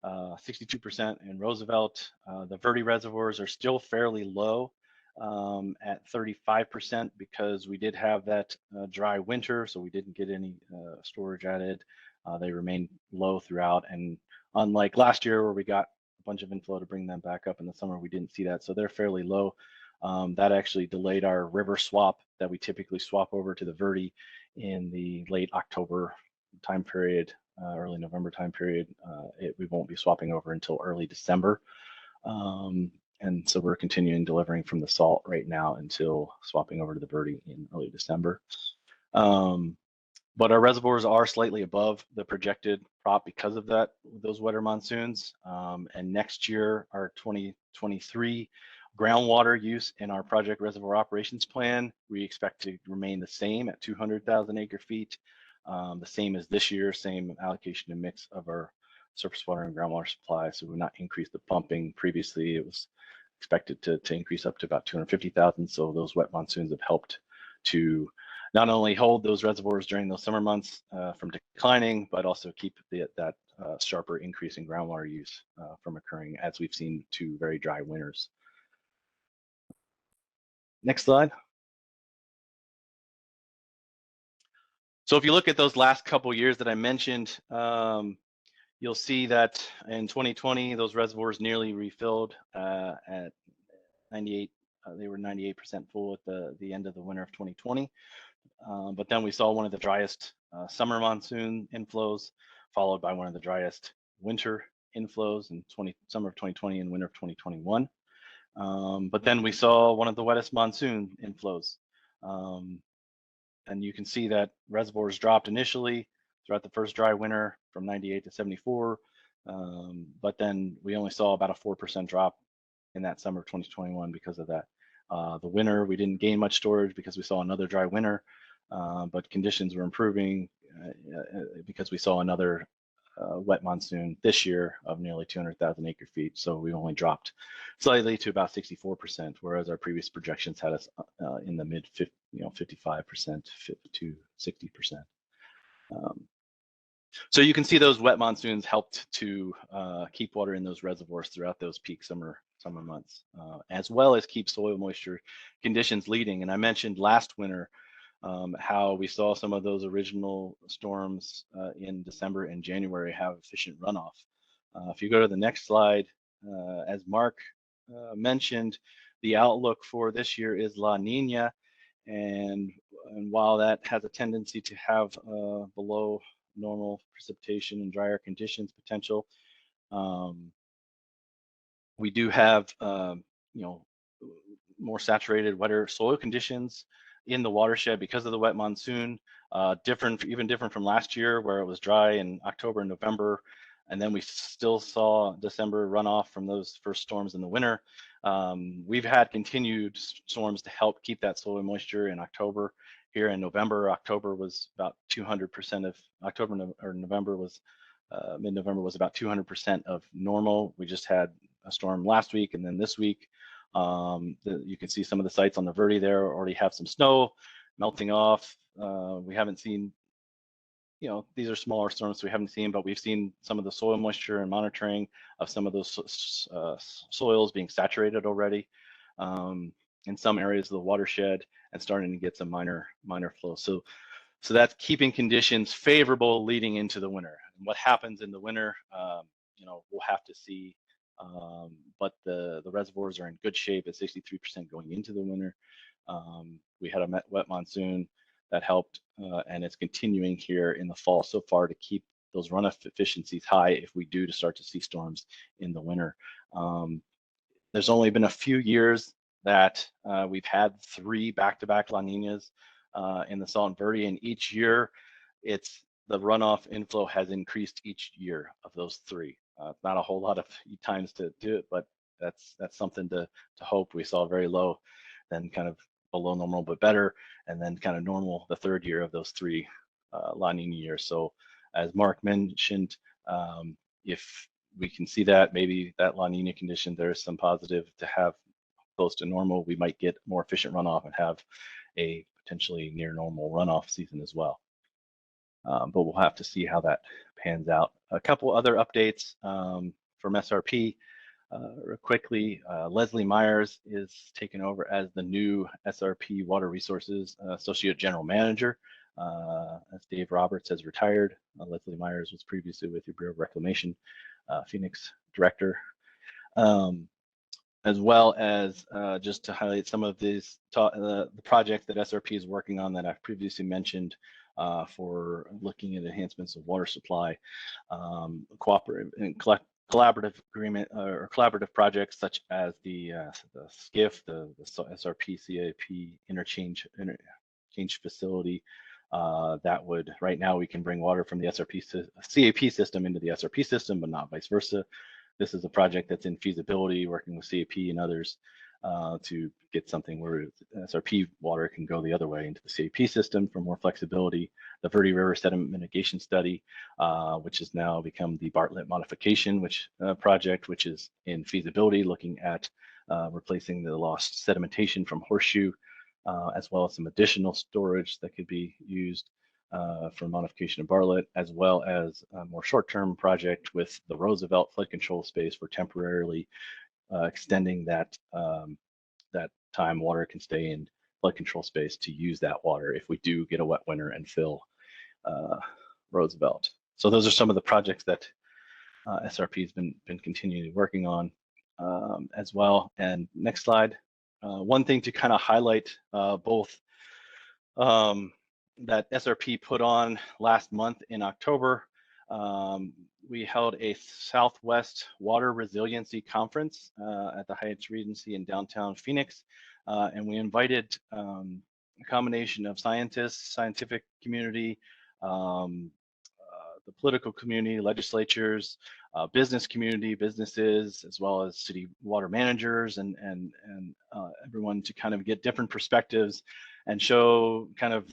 S8: 62% in Roosevelt. The Verde reservoirs are still fairly low at 35% because we did have that dry winter, so we didn't get any storage added. They remained low throughout, and unlike last year where we got a bunch of inflow to bring them back up in the summer, we didn't see that, so they're fairly low. That actually delayed our river swap that we typically swap over to the Verde in the late October time period, early November time period. We won't be swapping over until early December. And so we're continuing delivering from the Salt right now until swapping over to the Verde in early December. But our reservoirs are slightly above the projected prop because of those wetter monsoons. And next year, our 2023 groundwater use in our project reservoir operations plan, we expect to remain the same at 200,000 acre feet, the same as this year, same allocation and mix of our surface water and groundwater supply. So we've not increased the pumping. Previously, it was expected to increase up to about 250,000. So those wet monsoons have helped to not only hold those reservoirs during those summer months from declining, but also keep that sharper increase in groundwater use from occurring, as we've seen 2 very dry winters. Next slide. So if you look at those last couple years that I mentioned, you'll see that in 2020, those reservoirs nearly refilled at 98. They were 98% full at the end of the winter of 2020. But then we saw one of the driest summer monsoon inflows, followed by one of the driest winter inflows in summer of 2020 and winter of 2021. But then we saw one of the wettest monsoon inflows. And you can see that reservoirs dropped initially throughout the first dry winter from 98 to 74. But then we only saw about a 4% drop in that summer of 2021 because of that. The winter, we didn't gain much storage because we saw another dry winter, but conditions were improving because we saw another wet monsoon this year of nearly 200,000 acre feet. So we only dropped slightly to about 64%, whereas our previous projections had us in the mid 55% to 60%. So you can see those wet monsoons helped to keep water in those reservoirs throughout those peak summer months, as well as keep soil moisture conditions leading. And I mentioned last winter how we saw some of those original storms in December and January have efficient runoff. If you go to the next slide, as Mark mentioned, the outlook for this year is La Nina, and while that has a tendency to have below normal precipitation and drier conditions potential, we do have more saturated, wetter soil conditions in the watershed because of the wet monsoon, even different from last year where it was dry in October and November, and then we still saw December runoff from those first storms in the winter. We've had continued storms to help keep that soil moisture in October. Here in November, October was about 200% of November was mid-November was about 200% of normal. We just had a storm last week, and then this week you can see some of the sites on the Verde there already have some snow melting off. We haven't seen, these are smaller storms, so we haven't seen, but we've seen some of the soil moisture and monitoring of some of those soils being saturated already in some areas of the watershed, and starting to get some minor flow. So that's keeping conditions favorable leading into the winter. And what happens in the winter, we'll have to see. But the reservoirs are in good shape at 63% going into the winter. We had a wet monsoon that helped, and it's continuing here in the fall so far to keep those runoff efficiencies high if we do start to see storms in the winter. There's only been a few years that we've had 3 back-to-back La Ninas in the Salton Verde, and each year the runoff inflow has increased each year of those 3. Not a whole lot of times to do it, but that's something to hope. We saw very low, then kind of below normal but better, and then kind of normal the 3rd year of those 3 La Nina years. So as Mark mentioned, if we can see that maybe that La Nina condition, there is some positive to have close to normal. We might get more efficient runoff and have a potentially near normal runoff season as well. But we'll have to see how that pans out. A couple other updates from SRP. Real quickly, Leslie Myers is taken over as the new SRP Water Resources Associate General Manager, as Dave Roberts has retired. Leslie Myers was previously with the Bureau of Reclamation, Phoenix Director. As well as just to highlight some of these the projects that SRP is working on that I've previously mentioned for looking at enhancements of water supply, cooperative and collaborative agreement or collaborative projects such as the SCIF, the SRP CAP interchange facility. That would, right now we can bring water from the CAP system into the SRP system, but not vice versa. This is a project that's in feasibility, working with CAP and others to get something where SRP water can go the other way into the CAP system for more flexibility. The Verde River Sediment Mitigation Study, which has now become the Bartlett Modification project, which is in feasibility, looking at replacing the lost sedimentation from Horseshoe, as well as some additional storage that could be used for modification of Bartlett, as well as a more short-term project with the Roosevelt flood control space for temporarily extending that time water can stay in flood control space to use that water if we do get a wet winter and fill Roosevelt. So those are some of the projects that SRP has been continually working on as well. And next slide. One thing to kind of highlight both that SRP put on last month in October. We held a Southwest Water Resiliency Conference at the Hyatt Regency in downtown Phoenix, and we invited a combination of scientists, scientific community, the political community, legislatures, business community, businesses, as well as city water managers and everyone to kind of get different perspectives and show kind of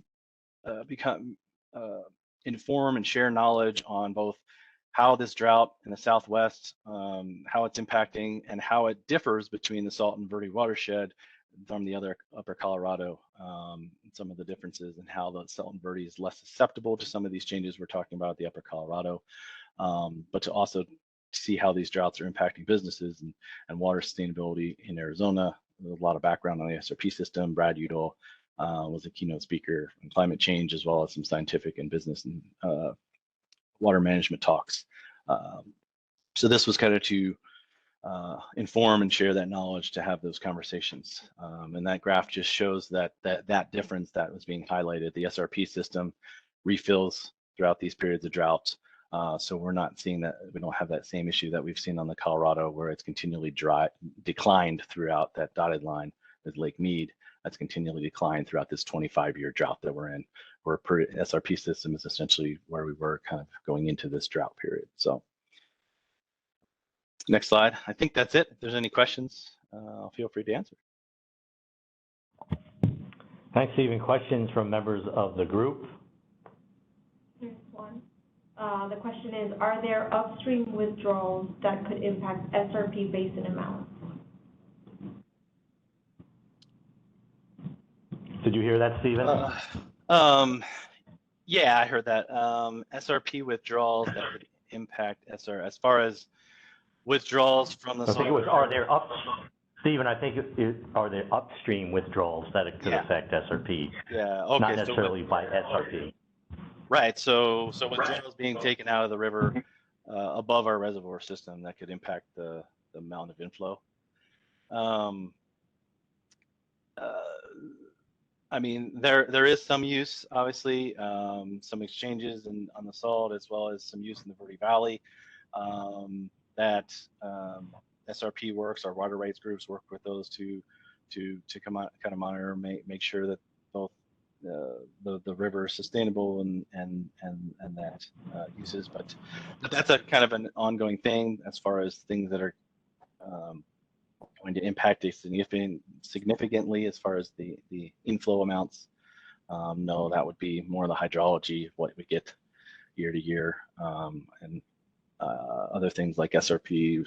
S8: inform and share knowledge on both how this drought in the Southwest, how it's impacting and how it differs between the Salt and Verde watershed from the other upper Colorado, some of the differences and how the Salt and Verde is less susceptible to some of these changes we're talking about at the upper Colorado, but to also see how these droughts are impacting businesses and water sustainability in Arizona. There's a lot of background on the SRP system. Brad Udall was a keynote speaker on climate change, as well as some scientific and business and water management talks. So this was kind of to inform and share that knowledge, to have those conversations. And that graph just shows that difference that was being highlighted. The SRP system refills throughout these periods of drought. So we're not seeing that, we don't have that same issue that we've seen on the Colorado, where it's continually declined throughout that dotted line with Lake Mead. That's continually declined throughout this 25-year drought that we're in, where SRP system is essentially where we were kind of going into this drought period. So next slide. I think that's it. If there's any questions, feel free to answer.
S1: Thanks, Stephen. Questions from members of the group?
S7: Here's one. The question is, are there upstream withdrawals that could impact SRP basin amounts?
S1: Did you hear that, Stephen?
S8: Yeah, I heard that. SRP withdrawals that would impact SR, as far as withdrawals from the.
S1: I think it was, Stephen, I think are there upstream withdrawals that it could affect SRP?
S8: Yeah, okay.
S1: Not necessarily by SRP.
S8: Right, so withdrawals being taken out of the river above our reservoir system, that could impact the amount of inflow. I mean, there is some use, obviously, some exchanges on the salt, as well as some use in the Verde Valley that SRP works. Our water rights groups work with those to come out, kind of monitor, make sure that both the river is sustainable and that uses. But that's a kind of an ongoing thing as far as things that are going to impact it significantly as far as the inflow amounts. No, that would be more the hydrology, what we get year to year, and other things like SRP,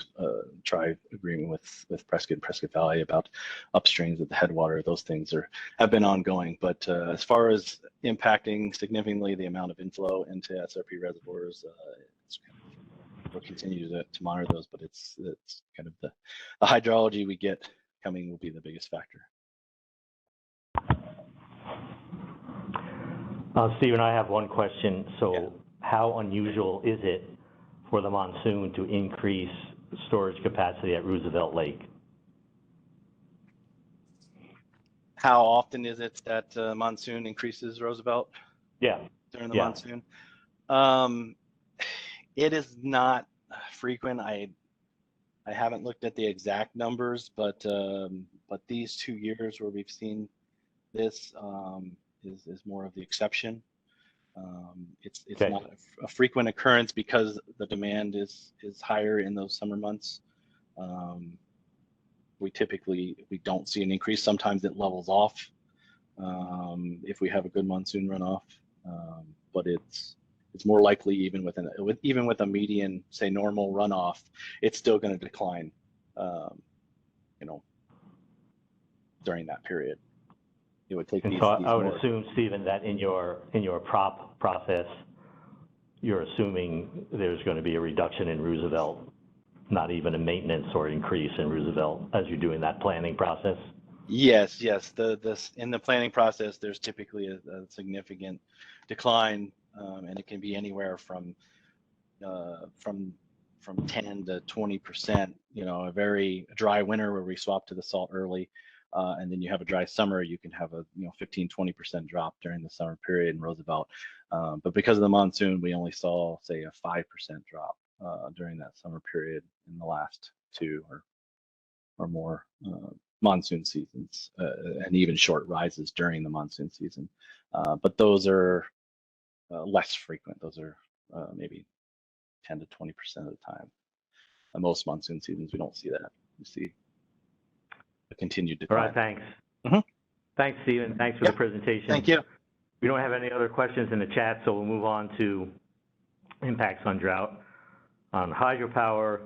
S8: agreement with Prescott Valley about upstreams of the headwater. Those things have been ongoing. But as far as impacting significantly the amount of inflow into SRP reservoirs, we'll continue to monitor those, but it's kind of the hydrology we get coming will be the biggest factor.
S1: Stephen, I have one question. So how unusual is it for the monsoon to increase storage capacity at Roosevelt Lake?
S8: How often is it that monsoon increases Roosevelt?
S1: Yeah.
S8: During the monsoon? It is not frequent. I haven't looked at the exact numbers, but these 2 years where we've seen this is more of the exception. It's not a frequent occurrence because the demand is higher in those summer months. We don't see an increase. Sometimes it levels off if we have a good monsoon runoff, but it's more likely even with a median, say, normal runoff, it's still going to decline, during that period. It would take.
S1: I would assume, Stephen, that in your prop process, you're assuming there's going to be a reduction in Roosevelt, not even a maintenance or increase in Roosevelt as you're doing that planning process.
S8: Yes. In the planning process, there's typically a significant decline, and it can be anywhere from 10 to 20%. A very dry winter where we swap to the salt early, and then you have a dry summer, you can have a 15-20% drop during the summer period in Roosevelt. But because of the monsoon, we only saw, say, a 5% drop during that summer period in the last 2 or more monsoon seasons, and even short rises during the monsoon season. But those are less frequent. Those are maybe 10 to 20% of the time. Most monsoon seasons, we don't see that. We see a continued
S1: All
S8: decline.
S1: right, thanks.
S8: Mhm.
S1: Thanks, Stephen. Thanks for
S8: Yep.
S1: the presentation.
S8: Thank you.
S1: We don't have any other questions in the chat, so we'll move on to impacts on drought. On hydropower,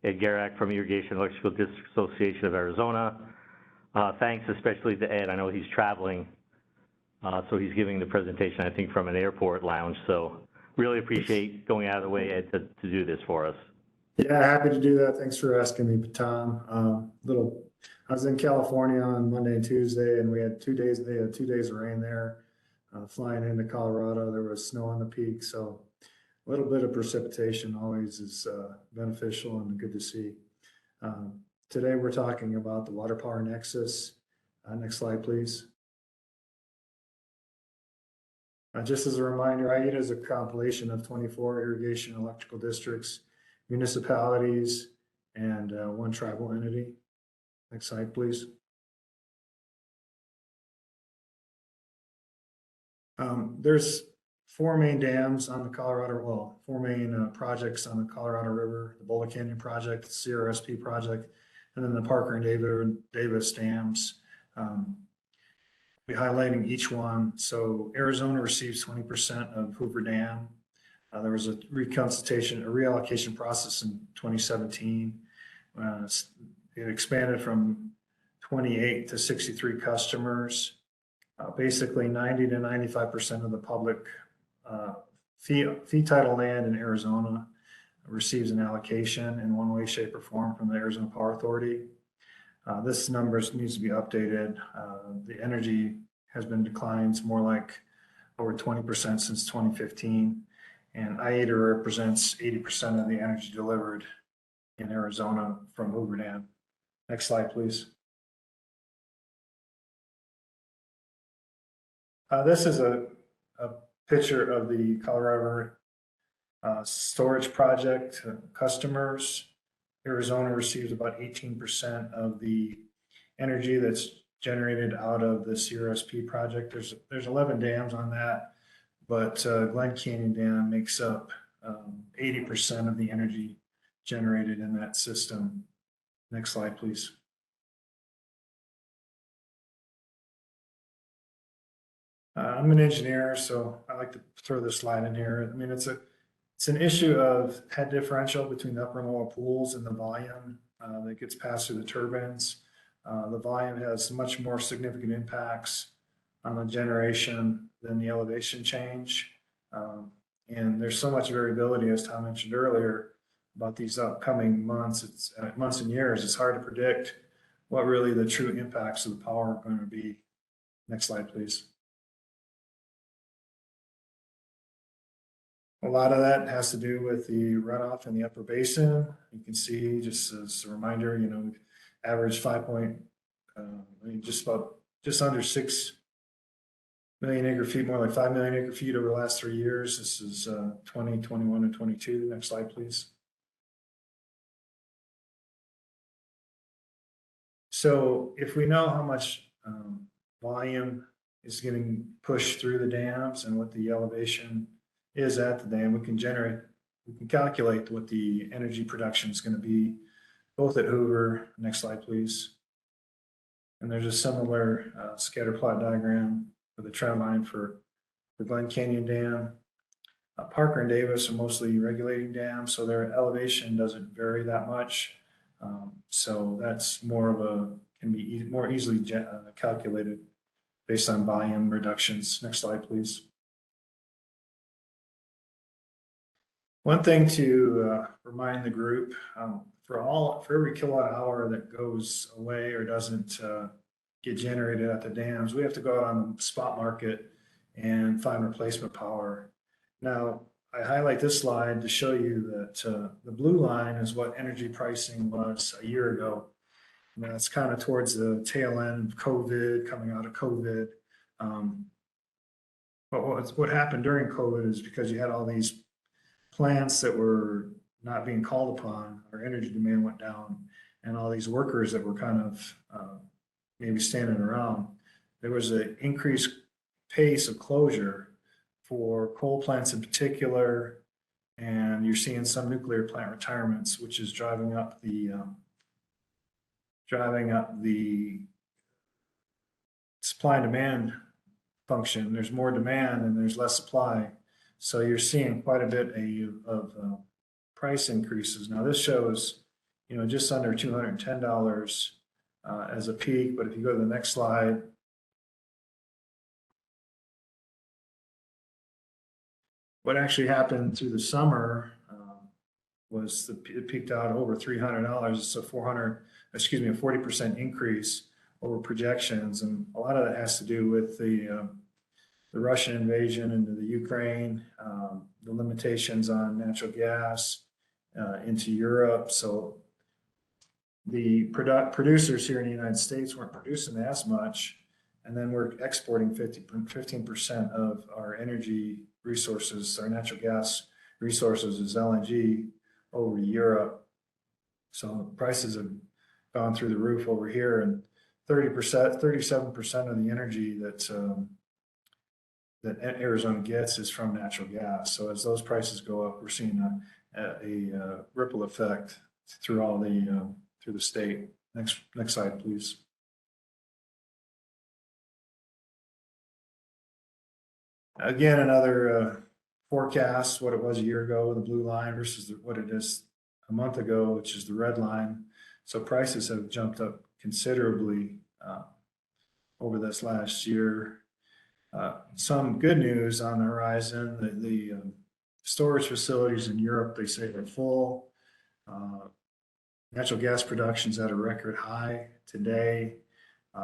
S1: Ed Garak from Irrigation Electrical District Association of Arizona. Thanks especially to Ed. I know he's traveling, so he's giving the presentation, I think, from an airport lounge. So really appreciate going out of the way, Ed, to do this for us.
S9: Yeah, happy to do that. Thanks for asking me, Tom. I was in California on Monday and Tuesday, and we had 2 days. They had 2 days of rain there. Flying into Colorado, there was snow on the peak, so a little bit of precipitation always is beneficial and good to see. Today we're talking about the water power nexus. Next slide, please. Just as a reminder, IEDA is a compilation of 24 irrigation electrical districts, municipalities, and one tribal entity. Next slide, please. There's 4 main dams on the Colorado, well, 4 main projects on the Colorado River, the Boulder Canyon project, the CRSP project, and then the Parker and Davis dams. Be highlighting each one. So Arizona receives 20% of Hoover Dam. There was a reallocation process in 2017. It expanded from 28 to 63 customers. Basically 90 to 95% of the public fee title land in Arizona receives an allocation in one way, shape, or form from the Arizona Power Authority. This number needs to be updated. The energy has been declines more like over 20% since 2015. And IEDA represents 80% of the energy delivered in Arizona from Hoover Dam. Next slide, please. This is a picture of the Colorado River storage project customers. Arizona receives about 18% of the energy that's generated out of the CRSP project. There's 11 dams on that, but Glen Canyon Dam makes up 80% of the energy generated in that system. Next slide, please. I'm an engineer, so I like to throw this slide in here. I mean, it's an issue of head differential between the upper and lower pools and the volume that gets passed through the turbines. The volume has much more significant impacts on the generation than the elevation change. And there's so much variability, as Tom mentioned earlier, about these upcoming months. It's months and years. It's hard to predict what really the true impacts of the power are going to be. Next slide, please. A lot of that has to do with the runoff in the upper basin. You can see, just as a reminder, average just under 6 million acre feet, more like 5 million acre feet over the last 3 years. This is 20, 21, and 22. Next slide, please. So if we know how much volume is getting pushed through the dams and what the elevation is at the dam, we can calculate what the energy production is going to be, both at Hoover. Next slide, please. And there's a similar scatter plot diagram for the trend line for the Glen Canyon Dam. Parker and Davis are mostly regulating dams, so their elevation doesn't vary that much. So that's can be more easily calculated based on volume reductions. Next slide, please. One thing to remind the group, for every kilowatt hour that goes away or doesn't get generated at the dams, we have to go out on the spot market and find replacement power. Now, I highlight this slide to show you that the blue line is what energy pricing was a year ago. And that's kind of towards the tail end of COVID, coming out of COVID. But what happened during COVID is because you had all these plants that were not being called upon, our energy demand went down, and all these workers that were kind of maybe standing around, there was an increased pace of closure for coal plants in particular, and you're seeing some nuclear plant retirements, which is driving up the supply and demand function. There's more demand and there's less supply. So you're seeing quite a bit of price increases. Now this shows, just under $210 as a peak. But if you go to the next slide, what actually happened through the summer was it peaked out over $300. It's a 40% increase over projections, and a lot of that has to do with the Russian invasion into the Ukraine, the limitations on natural gas into Europe. So the producers here in the United States weren't producing as much, and then we're exporting 15% of our energy resources, our natural gas resources is LNG over to Europe. So prices have gone through the roof over here, and 37% of the energy that Arizona gets is from natural gas. So as those prices go up, we're seeing a ripple effect through all through the state. Next slide, please. Again, another forecast, what it was a year ago, the blue line versus what it is a month ago, which is the red line. So prices have jumped up considerably over this last year. Some good news on the horizon, the storage facilities in Europe, they say they're full. Natural gas production's at a record high today.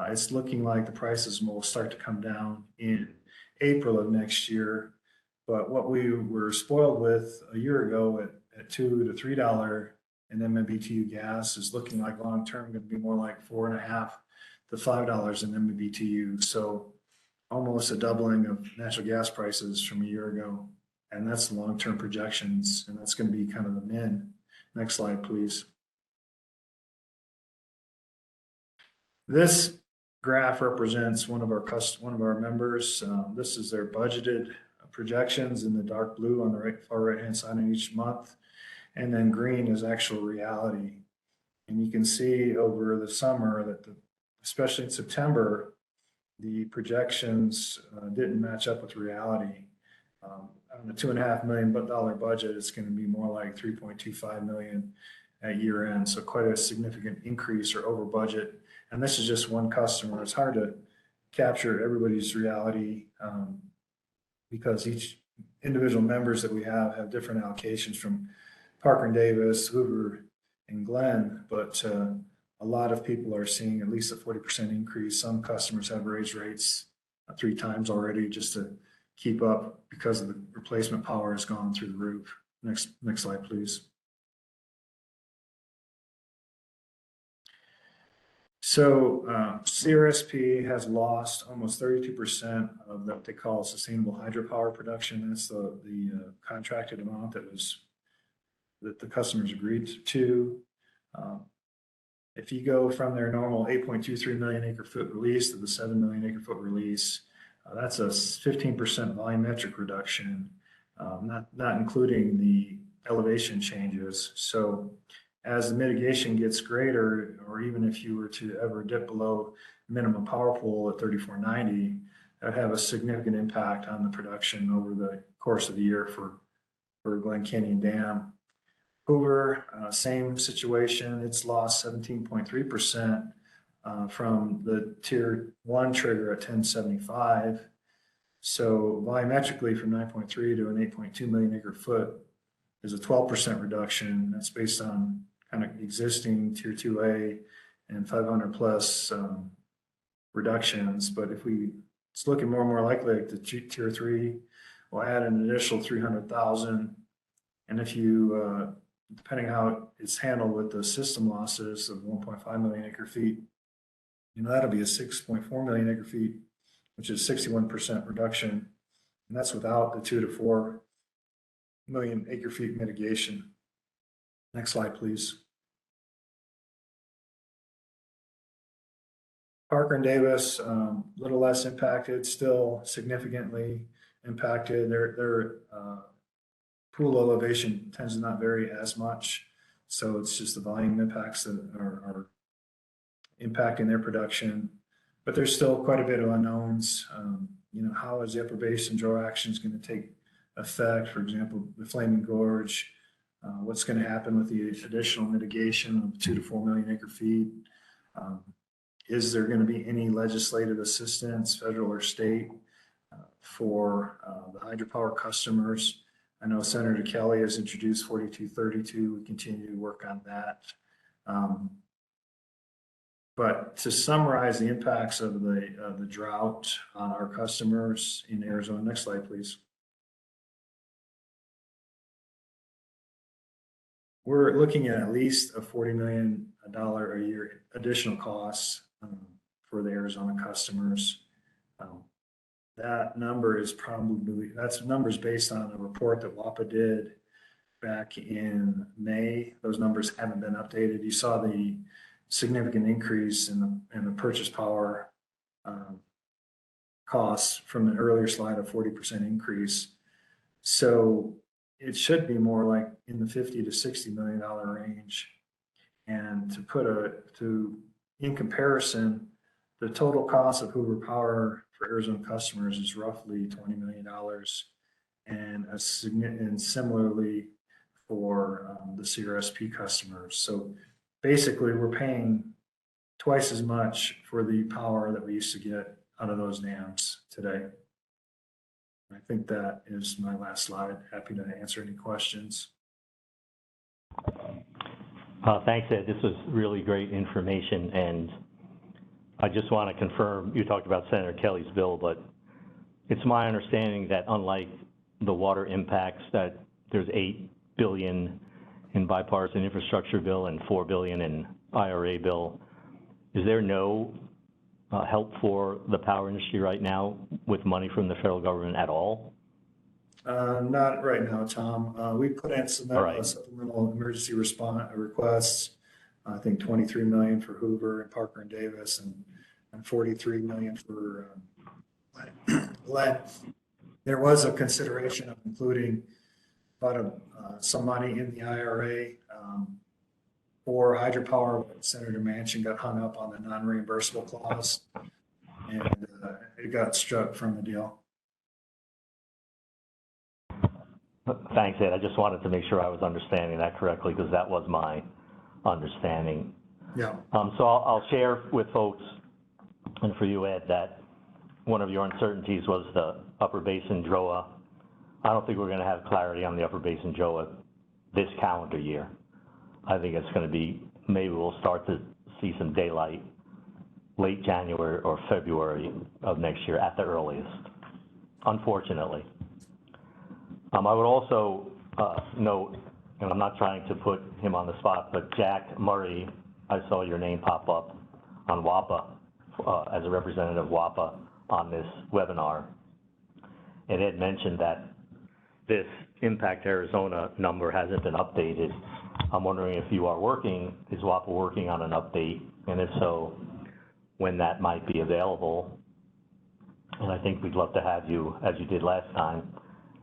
S9: It's looking like the prices will start to come down in April of next year. But what we were spoiled with a year ago at $2 to $3 an MMBTU gas is looking like long term going to be more like $4.50 to $5 an MMBTU. So almost a doubling of natural gas prices from a year ago. And that's the long-term projections, and that's going to be kind of the min. Next slide, please. This graph represents one of our members. This is their budgeted projections in the dark blue on the far right-hand side of each month. And then green is actual reality. And you can see over the summer that especially in September, the projections didn't match up with reality. On the $2.5 million budget, it's going to be more like $3.25 million at year end. So quite a significant increase or over budget. And this is just one customer. It's hard to capture everybody's reality because each individual members that we have different allocations from Parker and Davis, Hoover, and Glenn. But a lot of people are seeing at least a 40% increase. Some customers have raised rates 3 times already just to keep up because of the replacement power has gone through the roof. Next slide, please. So CRSP has lost almost 32% of what they call sustainable hydropower production. That's the contracted amount that the customers agreed to. If you go from their normal 8.23 million acre foot release to the 7 million acre foot release, that's a 15% volumetric reduction, not including the elevation changes. So as the mitigation gets greater, or even if you were to ever dip below minimum power pool at 3490, that have a significant impact on the production over the course of the year for Glen Canyon Dam. Hoover, same situation. It's lost 17.3% from the tier 1 trigger at 1075. So volumetrically from 9.3 to an 8.2 million acre foot is a 12% reduction. That's based on kind of existing tier 2A and 500 plus reductions. But it's looking more and more likely like the tier 3 will add an additional 300,000. And if you depending how it's handled with the system losses of 1.5 million acre feet, that'll be a 6.4 million acre feet, which is 61% reduction. And that's without the 2 to 4 million acre feet mitigation. Next slide, please. Parker and Davis, a little less impacted, still significantly impacted. Their pool elevation tends to not vary as much. So it's just the volume impacts that are impacting their production. But there's still quite a bit of unknowns. How is the upper basin draw actions going to take effect? For example, the Flaming Gorge, what's going to happen with the additional mitigation of 2 to 4 million acre feet? Is there going to be any legislative assistance, federal or state, for the hydropower customers? I know Senator Kelly has introduced 4232. We continue to work on that. But to summarize the impacts of the drought on our customers in Arizona, next slide, please. We're looking at least a $40 million a year additional costs for the Arizona customers. That number is that's numbers based on a report that WAPA did back in May. Those numbers haven't been updated. You saw the significant increase in the purchase power costs from an earlier slide of 40% increase. So it should be more like in the $50 to $60 million range. And in comparison, the total cost of Hoover Power for Arizona customers is roughly $20 million, and similarly for the CRSP customers. So basically, we're paying twice as much for the power that we used to get out of those dams today. I think that is my last slide. Happy to answer any questions.
S1: Thanks, Ed. This was really great information, and I just want to confirm, you talked about Senator Kelly's bill, but it's my understanding that unlike the water impacts, that there's $8 billion in bipartisan infrastructure bill and $4 billion in IRA bill. Is there no help for the power industry right now with money from the federal government at all?
S9: Not right now, Tom. We put in some
S1: right.
S9: Supplemental emergency response requests. I think 23 million for Hoover and Parker and Davis, and 43 million for lead. There was a consideration of including some money in the IRA for hydropower, but Senator Manchin got hung up on the non-reimbursable clause, and it got struck from the deal.
S1: Thanks, Ed. I just wanted to make sure I was understanding that correctly, because that was my understanding.
S9: Yeah.
S1: So I'll share with folks, and for you, Ed, that one of your uncertainties was the Upper Basin DROA. I don't think we're going to have clarity on the Upper Basin DROA this calendar year. I think it's going to be, maybe we'll start to see some daylight late January or February of next year at the earliest, unfortunately. I would also note, and I'm not trying to put him on the spot, but Jack Murray, I saw your name pop up on WAPA as a representative of WAPA on this webinar. And Ed mentioned that this Impact Arizona number hasn't been updated. I'm wondering if you are working, is WAPA working on an update? And if so, when that might be available. And I think we'd love to have you, as you did last time,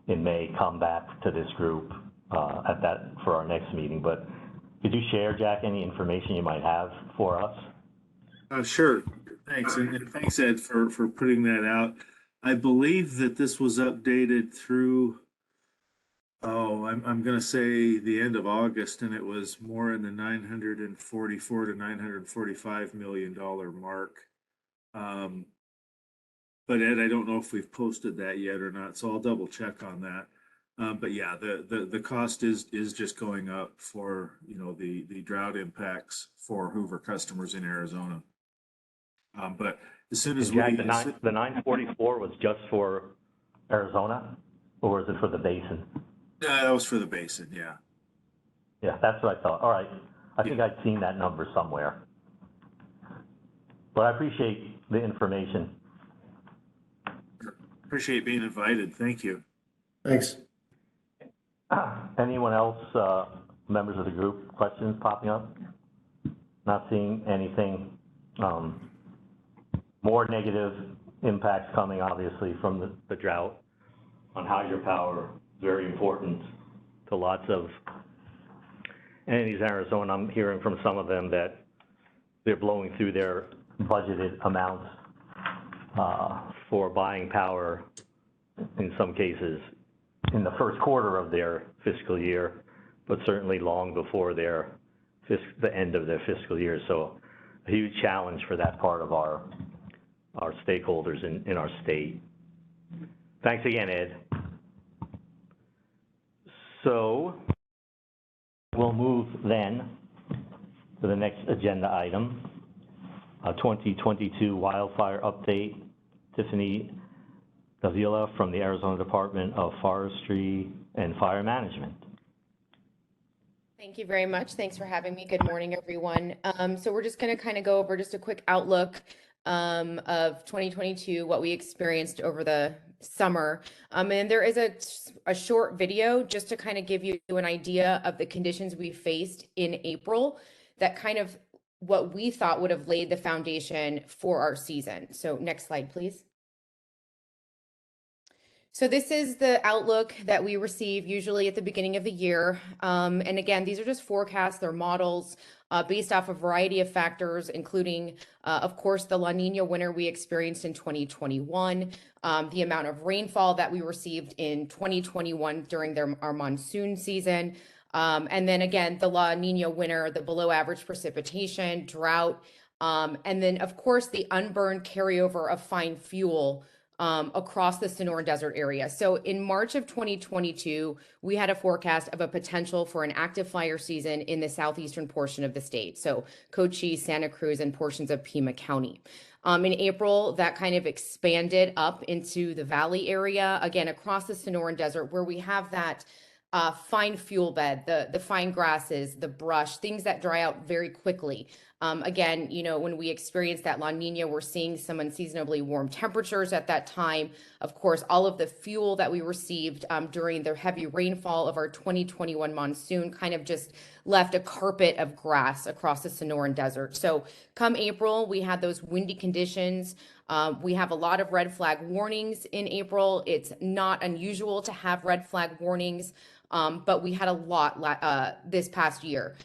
S1: in May, come back to this group for our next meeting. But could you share, Jack, any information you might have for us?
S10: Sure. Thanks. And thanks, Ed, for putting that out. I believe that this was updated through, I'm going to say the end of August, and it was more in the $944 to $945 million mark. But Ed, I don't know if we've posted that yet or not, so I'll double check on that. But yeah, the cost is just going up for, the drought impacts for Hoover customers in Arizona. But as soon as
S1: Jack, the 944 was just for Arizona, or was it for the basin?
S10: That was for the basin, yeah.
S1: Yeah, that's what I thought. All right. I think I'd seen that number somewhere. But I appreciate the information.
S10: Appreciate being invited. Thank you.
S9: Thanks.
S1: Anyone else, members of the group, questions popping up? Not seeing anything. More negative impacts coming, obviously, from the drought. on hydropower, very important to lots of entities in Arizona. I'm hearing from some of them that they're blowing through their budgeted amounts for buying power, in some cases, in the first quarter of their fiscal year, but certainly long before the end of their fiscal year. So a huge challenge for that part of our stakeholders in our state. Thanks again, Ed. So we'll move then to the next agenda item, 2022 wildfire update. Tiffany Davila from the Arizona Department of Forestry and Fire Management.
S11: Thank you very much. Thanks for having me. Good morning, everyone. So we're just going to kind of go over just a quick outlook of 2022, what we experienced over the summer. And there is a short video just to kind of give you an idea of the conditions we faced in April that kind of what we thought would have laid the foundation for our season. So next slide, please. So this is the outlook that we receive usually at the beginning of the year. And again, these are just forecasts, they're models based off a variety of factors, including, of course, the La Nina winter we experienced in 2021, the amount of rainfall that we received in 2021 during our monsoon season. And then again, the La Nina winter, the below average precipitation, drought, and then of course the unburned carryover of fine fuel across the Sonoran Desert area. So in March of 2022, we had a forecast of a potential for an active fire season in the southeastern portion of the state. So Cochise, Santa Cruz, and portions of Pima County. In April, that kind of expanded up into the valley area, again, across the Sonoran Desert, where we have that fine fuel bed, the fine grasses, the brush, things that dry out very quickly. Again, you know, when we experience that La Nina, we're seeing some unseasonably warm temperatures at that time. Of course, all of the fuel that we received during the heavy rainfall of our 2021 monsoon kind of just left a carpet of grass across the Sonoran Desert. So come April, we had those windy conditions. We have a lot of red flag warnings in April. It's not unusual to have red flag warnings, but we had a lot this past year.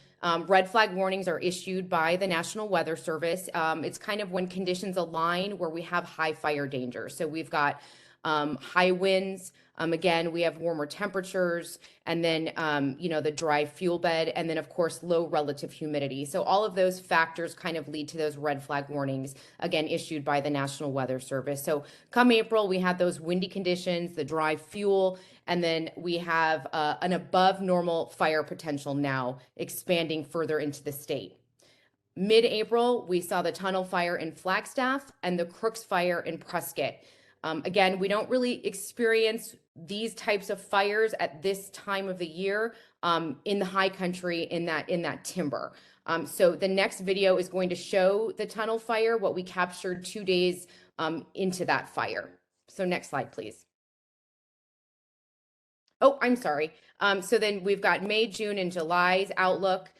S11: Red flag warnings are issued by the National Weather Service. It's kind of when conditions align where we have high fire danger. So we've got high winds. Again, we have warmer temperatures, and then, you know, the dry fuel bed, and then, of course, low relative humidity. So all of those factors kind of lead to those red flag warnings, again, issued by the National Weather Service. So come April, we had those windy conditions, the dry fuel, and then we have an above normal fire potential now expanding further into the state. Mid-April, we saw the tunnel fire in Flagstaff and the Crooks fire in Prescott. Again, we don't really experience these types of fires at this time of the year in the high country in that timber. So the next video is going to show the tunnel fire, what we captured 2 days into that fire. So next slide, please. Oh, I'm sorry. So then we've got May, June, and July's outlook.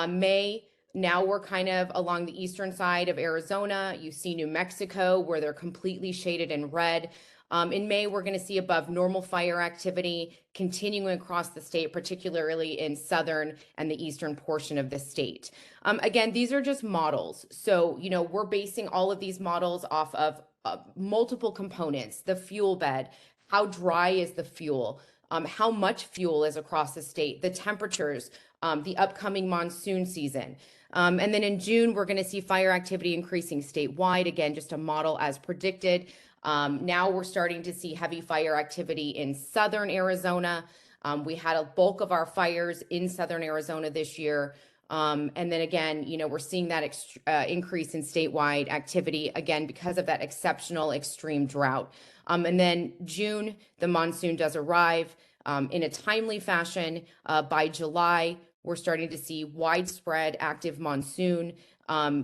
S11: May, now we're kind of along the eastern side of Arizona. You see New Mexico where they're completely shaded in red. In May, we're going to see above normal fire activity continuing across the state, particularly in southern and the eastern portion of the state. Again, these are just models. So, you know, we're basing all of these models off of multiple components: the fuel bed, how dry is the fuel, how much fuel is across the state, the temperatures, the upcoming monsoon season. And then in June, we're going to see fire activity increasing statewide. Again, just a model as predicted. Now we're starting to see heavy fire activity in southern Arizona. We had a bulk of our fires in southern Arizona this year. And then again, you know, we're seeing that increase in statewide activity, again, because of that exceptional extreme drought. And then June, the monsoon does arrive in a timely fashion. By July, we're starting to see widespread active monsoon,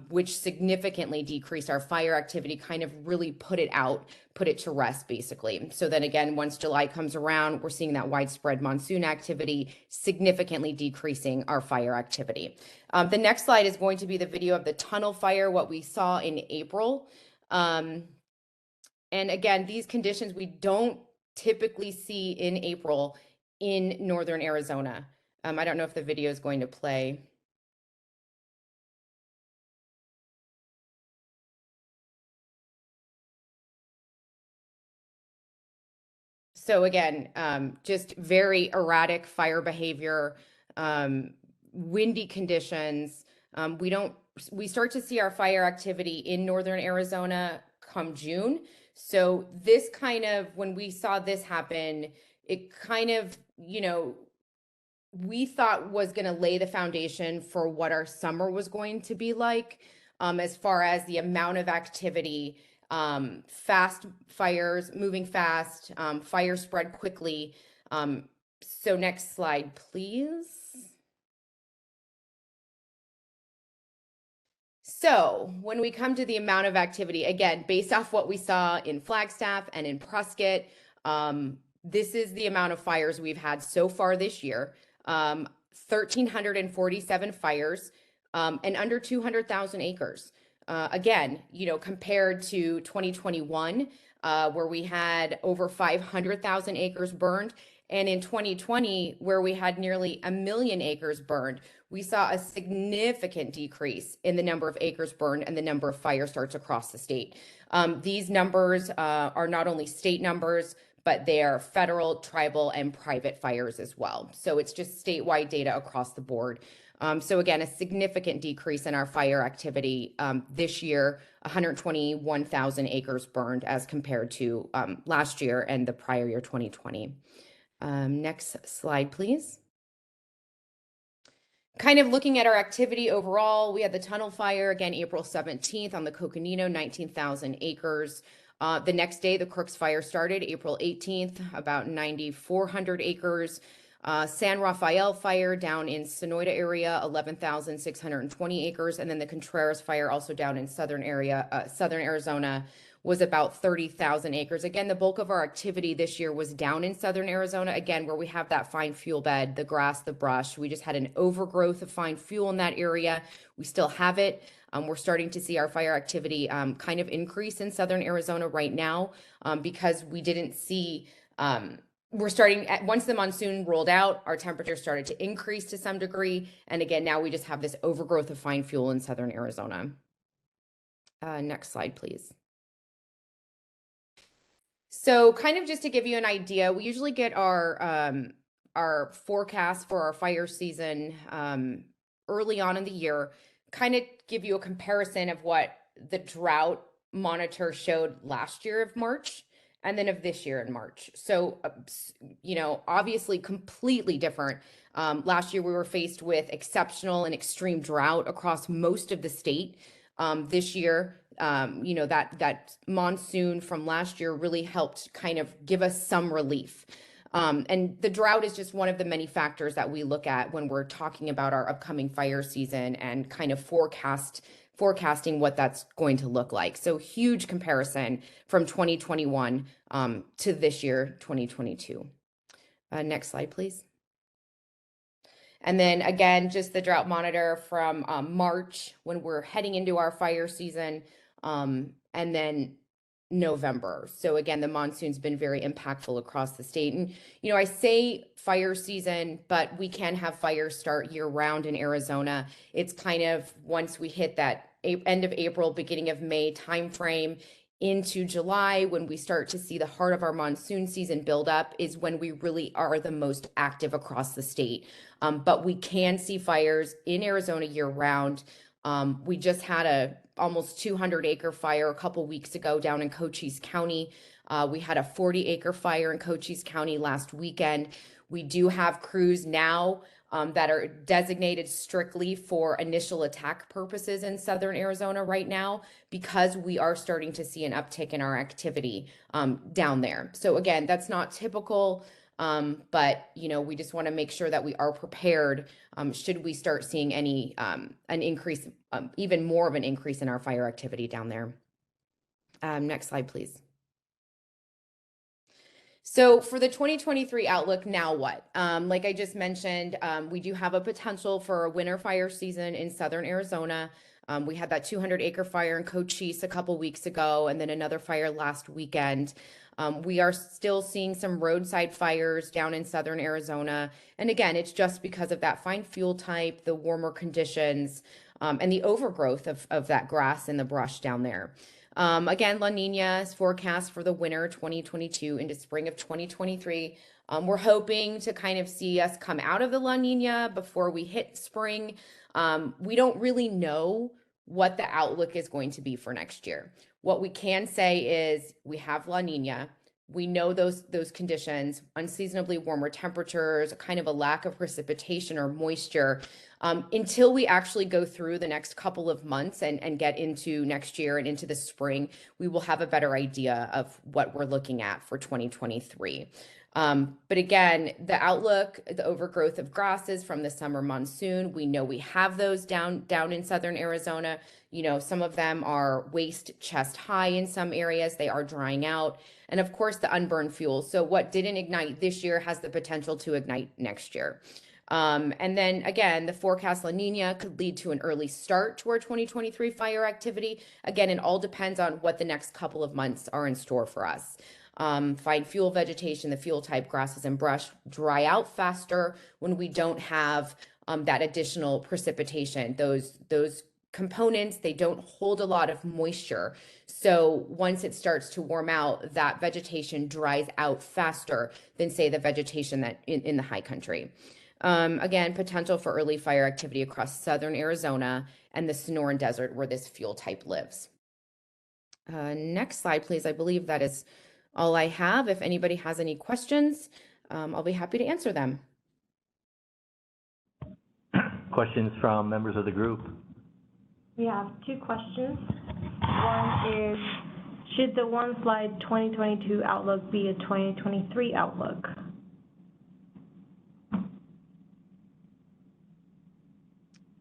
S11: which significantly decreased our fire activity, kind of really put it to rest, basically. So then again, once July comes around, we're seeing that widespread monsoon activity significantly decreasing our fire activity. The next slide is going to be the video of the tunnel fire, what we saw in April. And again, these conditions we don't typically see in April in northern Arizona. I don't know if the video is going to play. So again, just very erratic fire behavior, windy conditions. We start to see our fire activity in northern Arizona come June. So this kind of, when we saw this happen, it kind of, we thought was going to lay the foundation for what our summer was going to be like, as far as the amount of activity, fast fires, moving fast, fire spread quickly. So next slide, please. So when we come to the amount of activity, again, based off what we saw in Flagstaff and in Prescott, this is the amount of fires we've had so far this year. 1,347 fires, and under 200,000 acres. Again, compared to 2021, where we had over 500,000 acres burned, and in 2020, where we had nearly 1 million acres burned, we saw a significant decrease in the number of acres burned and the number of fire starts across the state. These numbers are not only state numbers, but they are federal, tribal, and private fires as well. So it's just statewide data across the board. So again, a significant decrease in our fire activity this year, 121,000 acres burned as compared to last year and the prior year, 2020. Next slide, please. Kind of looking at our activity overall, we had the tunnel fire, again, April 17th on the Coconino, 19,000 acres. The next day, the Crooks fire started, April 18th, about 9,400 acres. San Rafael fire down in Sonoyta area, 11,620 acres. And then the Contreras fire also down in southern Arizona was about 30,000 acres. Again, the bulk of our activity this year was down in southern Arizona, again, where we have that fine fuel bed, the grass, the brush. We just had an overgrowth of fine fuel in that area. We still have it. We're starting to see our fire activity kind of increase in southern Arizona right now because we didn't see, once the monsoon rolled out, our temperatures started to increase to some degree. And again, now we just have this overgrowth of fine fuel in southern Arizona. Next slide, please. So kind of just to give you an idea, we usually get our forecast for our fire season early on in the year, kind of give you a comparison of what the drought monitor showed last year of March and then of this year in March. So, obviously completely different. Last year we were faced with exceptional and extreme drought across most of the state. This year, that monsoon from last year really helped kind of give us some relief. And the drought is just one of the many factors that we look at when we're talking about our upcoming fire season and kind of forecasting what that's going to look like. So huge comparison from 2021 to this year, 2022. Next slide, please. And then again, just the drought monitor from March when we're heading into our fire season, and then November. So again, the monsoon's been very impactful across the state. And, I say fire season, but we can have fires start year round in Arizona. It's kind of once we hit that end of April, beginning of May timeframe into July, when we start to see the heart of our monsoon season build up, is when we really are the most active across the state. But we can see fires in Arizona year round. We just had a almost 200-acre fire a couple weeks ago down in Cochise County. We had a 40-acre fire in Cochise County last weekend. We do have crews now that are designated strictly for initial attack purposes in southern Arizona right now, because we are starting to see an uptick in our activity down there. So again, that's not typical, but we just want to make sure that we are prepared should we start seeing any an increase, even more of an increase in our fire activity down there. Next slide, please. So for the 2023 outlook, now what? Like I just mentioned, we do have a potential for a winter fire season in southern Arizona. We had that 200-acre fire in Cochise a couple weeks ago, and then another fire last weekend. We are still seeing some roadside fires down in southern Arizona. And again, it's just because of that fine fuel type, the warmer conditions, and the overgrowth of that grass and the brush down there. Again, La Nina is forecast for the winter 2022 into spring of 2023. We're hoping to kind of see us come out of the La Nina before we hit spring. We don't really know what the outlook is going to be for next year. What we can say is we have La Nina. We know those conditions, unseasonably warmer temperatures, kind of a lack of precipitation or moisture. Until we actually go through the next couple of months and get into next year and into the spring, we will have a better idea of what we're looking at for 2023. But again, the outlook, the overgrowth of grasses from the summer monsoon, we know we have those down in southern Arizona. You know, some of them are waist chest high in some areas. They are drying out. And of course, the unburned fuel. So what didn't ignite this year has the potential to ignite next year. And then again, the forecast La Nina could lead to an early start to our 2023 fire activity. Again, it all depends on what the next couple of months are in store for us. Fine fuel vegetation, the fuel type grasses and brush dry out faster when we don't have that additional precipitation. Those components, they don't hold a lot of moisture. So once it starts to warm out, that vegetation dries out faster than, say, the vegetation that in the high country. Again, potential for early fire activity across southern Arizona and the Sonoran Desert where this fuel type lives. Next slide, please. I believe that is all I have. If anybody has any questions, I'll be happy to answer them.
S1: Questions from members of the group?
S7: We have two questions. One is, should the one slide 2022 outlook be a 2023 outlook?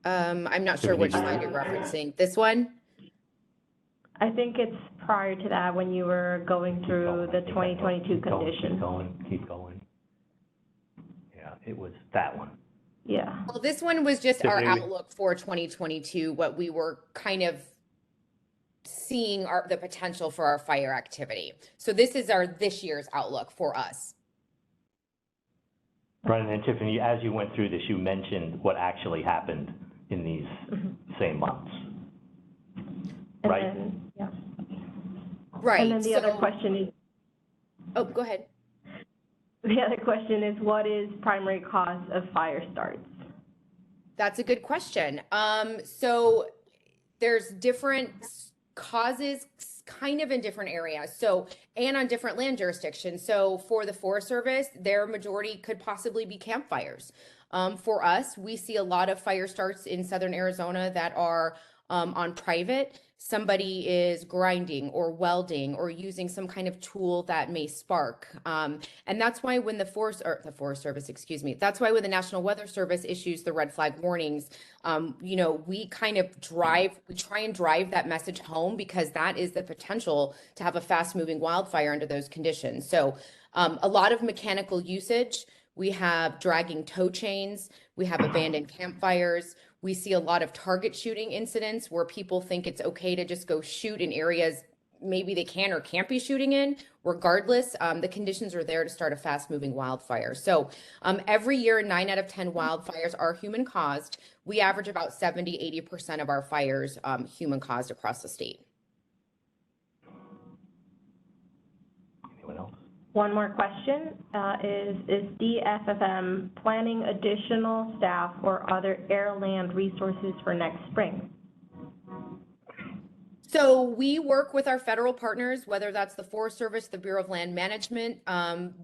S11: I'm not sure which slide you're referencing. This one?
S7: I think it's prior to that when you were going through the 2022 conditions.
S1: Keep going. Yeah, it was that one.
S7: Yeah.
S11: Well, this one was just our
S1: Tiffany,
S11: outlook for 2022, what we were kind of seeing the potential for our fire activity. So this is this year's outlook for us.
S1: Brian and Tiffany, as you went through this, you mentioned what actually happened in these same months.
S7: And
S1: right?
S7: then, yeah.
S11: Right.
S7: And then the other question is,
S11: oh, go ahead.
S7: the other question is, what is primary cause of fire starts?
S11: That's a good question. So there's different causes kind of in different areas. So, and on different land jurisdictions. So for the Forest Service, their majority could possibly be campfires. For us, we see a lot of fire starts in southern Arizona that are on private. Somebody is grinding or welding or using some kind of tool that may spark. And that's why when the Forest Service, excuse me, that's why when the National Weather Service issues the red flag warnings, you know, we try and drive that message home because that is the potential to have a fast moving wildfire under those conditions. So a lot of mechanical usage. We have dragging tow chains. We have abandoned campfires. We see a lot of target shooting incidents where people think it's okay to just go shoot in areas maybe they can or can't be shooting in. Regardless, the conditions are there to start a fast-moving wildfire. So every year, 9 out of 10 wildfires are human-caused. We average about 70–80% of our fires human-caused across the state.
S1: Anyone else?
S7: One more question is DFFM planning additional staff or other air-land resources for next spring?
S11: So we work with our federal partners, whether that's the Forest Service, the Bureau of Land Management.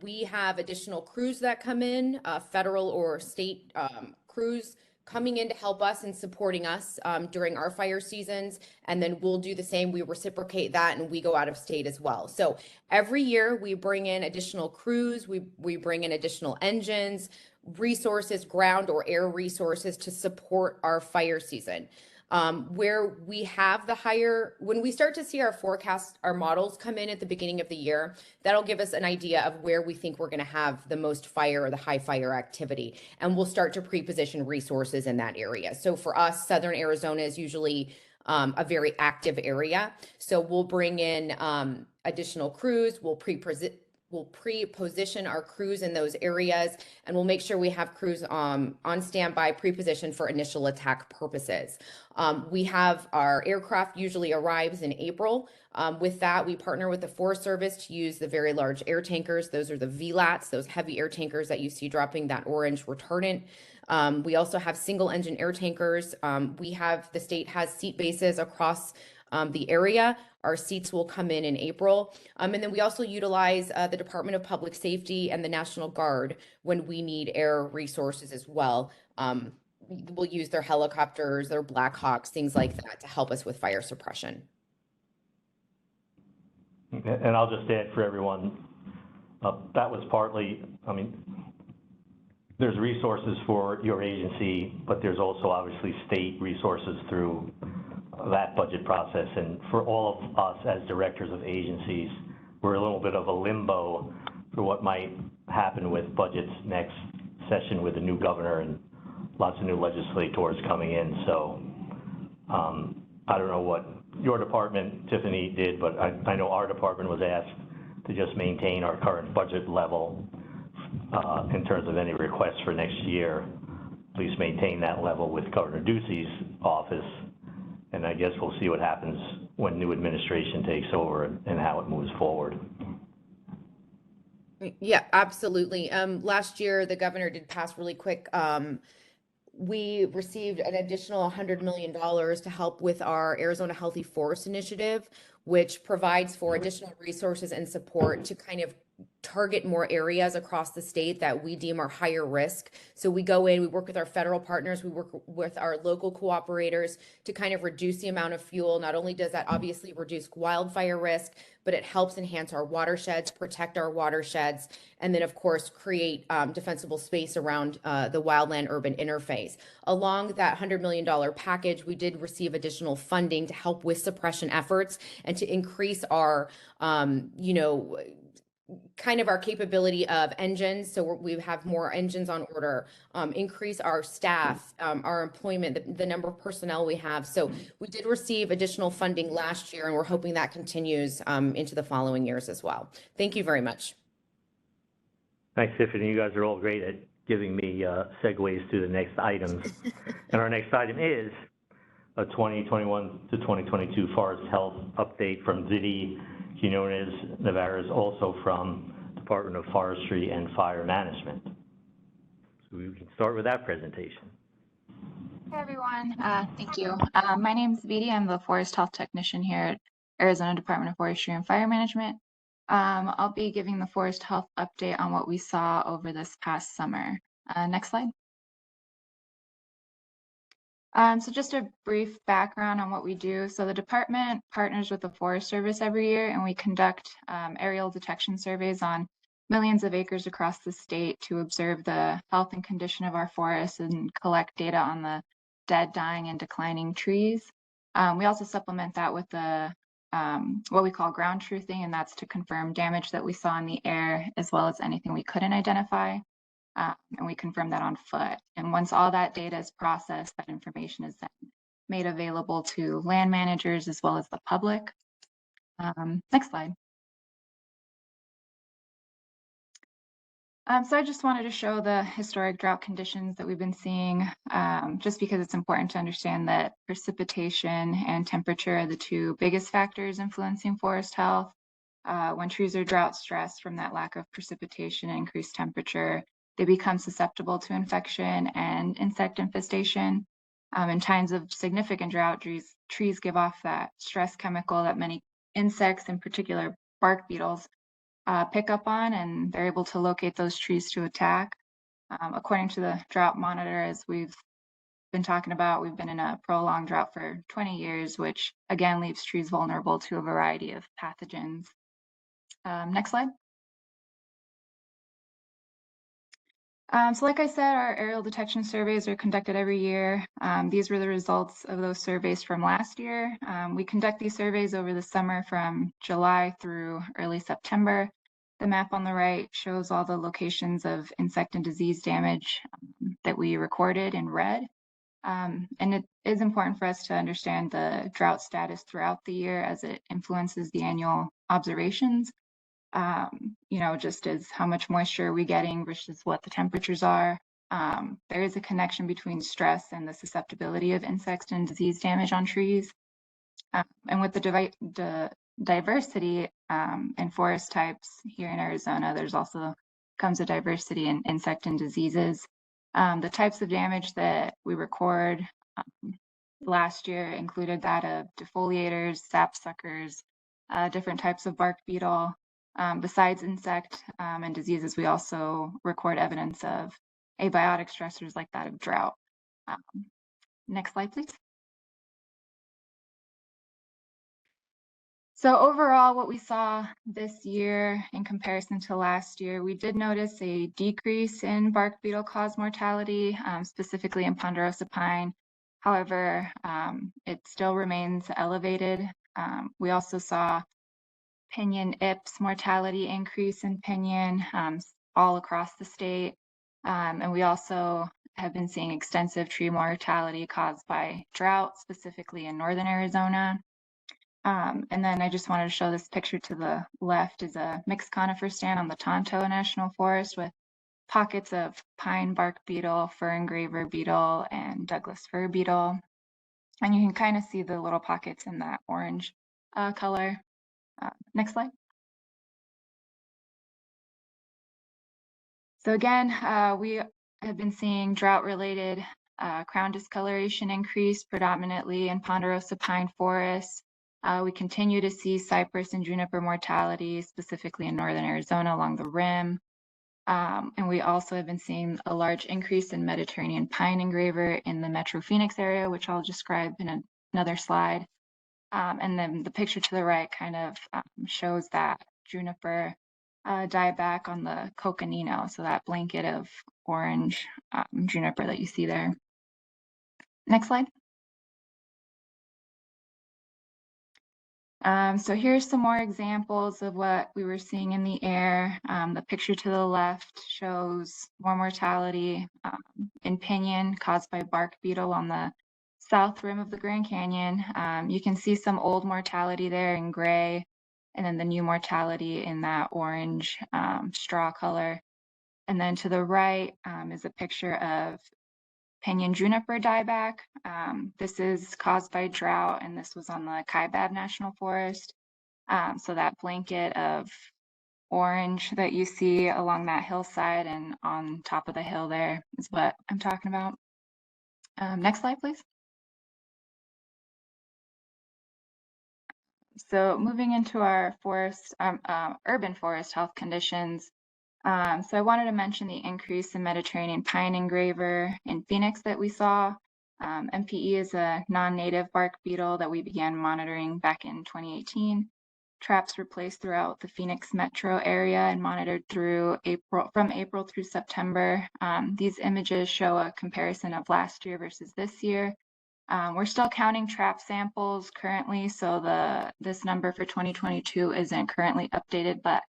S11: We have additional crews that come in, federal or state crews coming in to help us and supporting us during our fire seasons. And then we'll do the same. We reciprocate that and we go out of state as well. So every year we bring in additional crews, we bring in additional engines, resources, ground or air resources to support our fire season. Where we have when we start to see our forecast, our models come in at the beginning of the year, that'll give us an idea of where we think we're going to have the most fire or the high fire activity. And we'll start to pre-position resources in that area. So for us, southern Arizona is usually a very active area. So we'll bring in additional crews, we'll pre-position our crews in those areas, and we'll make sure we have crews on standby, pre-positioned for initial attack purposes. We have our aircraft usually arrives in April. With that, we partner with the Forest Service to use the very large air tankers. Those are the VLATs, those heavy air tankers that you see dropping that orange retardant. We also have single engine air tankers. The state has seat bases across the area. Our seats will come in April. And then we also utilize the Department of Public Safety and the National Guard when we need air resources as well. We'll use their helicopters, their Black Hawks, things like that to help us with fire suppression.
S1: And I'll just add for everyone, that was partly, I mean, there's resources for your agency, but there's also obviously state resources through that budget process. And for all of us as directors of agencies, we're a little bit of a limbo for what might happen with budgets next session with the new governor and lots of new legislators coming in. So I don't know what your department, Tiffany, did, but I know our department was asked to just maintain our current budget level in terms of any requests for next year. Please maintain that level with Governor Ducey's office. And I guess we'll see what happens when new administration takes over and how it moves forward.
S11: Yeah, absolutely. Last year, the governor did pass really quick. We received an additional $100 million to help with our Arizona Healthy Forest Initiative, which provides for additional resources and support to kind of target more areas across the state that we deem are higher risk. So we go in, we work with our federal partners, we work with our local cooperators to kind of reduce the amount of fuel. Not only does that obviously reduce wildfire risk, but it helps enhance our watersheds, protect our watersheds, and then of course create defensible space around the wildland urban interface. Along that $100 million package, we did receive additional funding to help with suppression efforts and to increase our, kind of our capability of engines. So we have more engines on order, increase our staff, our employment, the number of personnel we have. So we did receive additional funding last year, and we're hoping that continues into the following years as well. Thank you very much.
S1: Thanks, Tiffany. You guys are all great at giving me segues to the next items. And our next item is a 2021 to 2022 Forest Health update from Didi Quinones Navarez, also from Department of Forestry and Fire Management. So we can start with that presentation.
S12: Hey everyone, thank you. My name is Vidi. I'm the Forest Health Technician here at Arizona Department of Forestry and Fire Management. I'll be giving the Forest Health update on what we saw over this past summer. Next slide. So just a brief background on what we do. So the department partners with the Forest Service every year, and we conduct aerial detection surveys on millions of acres across the state to observe the health and condition of our forests and collect data on the dead, dying, and declining trees. We also supplement that with the what we call ground truthing, and that's to confirm damage that we saw in the air, as well as anything we couldn't identify. And we confirm that on foot. And once all that data is processed, that information is then made available to land managers as well as the public. Next slide. So I just wanted to show the historic drought conditions that we've been seeing, just because it's important to understand that precipitation and temperature are the two biggest factors influencing forest health. When trees are drought stressed from that lack of precipitation and increased temperature, they become susceptible to infection and insect infestation. In times of significant drought, trees give off that stress chemical that many insects, in particular bark beetles, pick up on, and they're able to locate those trees to attack. According to the drought monitor, as we've been talking about, we've been in a prolonged drought for 20 years, which again leaves trees vulnerable to a variety of pathogens. Next slide. So like I said, our aerial detection surveys are conducted every year. These were the results of those surveys from last year. We conduct these surveys over the summer from July through early September. The map on the right shows all the locations of insect and disease damage that we recorded in red. And it is important for us to understand the drought status throughout the year as it influences the annual observations. You know, just as how much moisture are we getting versus what the temperatures are. There is a connection between stress and the susceptibility of insects and disease damage on trees. And with the diversity in forest types here in Arizona, there's also comes a diversity in insect and diseases. The types of damage that we record last year included that of defoliators, sapsuckers, different types of bark beetle. Besides insect and diseases, we also record evidence of abiotic stressors like that of drought. Next slide, please. So overall, what we saw this year in comparison to last year, we did notice a decrease in bark beetle caused mortality, specifically in ponderosa pine. However, it still remains elevated. We also saw pinyon ips mortality increase in pinyon all across the state. And we also have been seeing extensive tree mortality caused by drought, specifically in northern Arizona. And then I just wanted to show this picture to the left is a mixed conifer stand on the Tonto National Forest with pockets of pine bark beetle, fir engraver beetle, and Douglas fir beetle. And you can kind of see the little pockets in that orange color. Next slide. So again, we have been seeing drought-related crown discoloration increase predominantly in ponderosa pine forests. We continue to see cypress and juniper mortality, specifically in northern Arizona along the rim. And we also have been seeing a large increase in Mediterranean pine engraver in the Metro Phoenix area, which I'll describe in another slide. And then the picture to the right kind of shows that juniper dieback on the coconino, so that blanket of orange juniper that you see there. Next slide. So here's some more examples of what we were seeing in the air. The picture to the left shows more mortality in pinyon caused by bark beetle on the south rim of the Grand Canyon. You can see some old mortality there in gray, and then the new mortality in that orange straw color. And then to the right is a picture of pinyon juniper dieback. This is caused by drought, and this was on the Kaibab National Forest. So that blanket of orange that you see along that hillside and on top of the hill there is what I'm talking about. Next slide, please. So moving into our forest, urban forest health conditions. So I wanted to mention the increase in Mediterranean pine engraver in Phoenix that we saw. MPE is a non-native bark beetle that we began monitoring back in 2018. Traps were placed throughout the Phoenix metro area and monitored from April through September. These images show a comparison of last year versus this year. We're still counting trap samples currently, so this number for 2022 isn't currently updated, but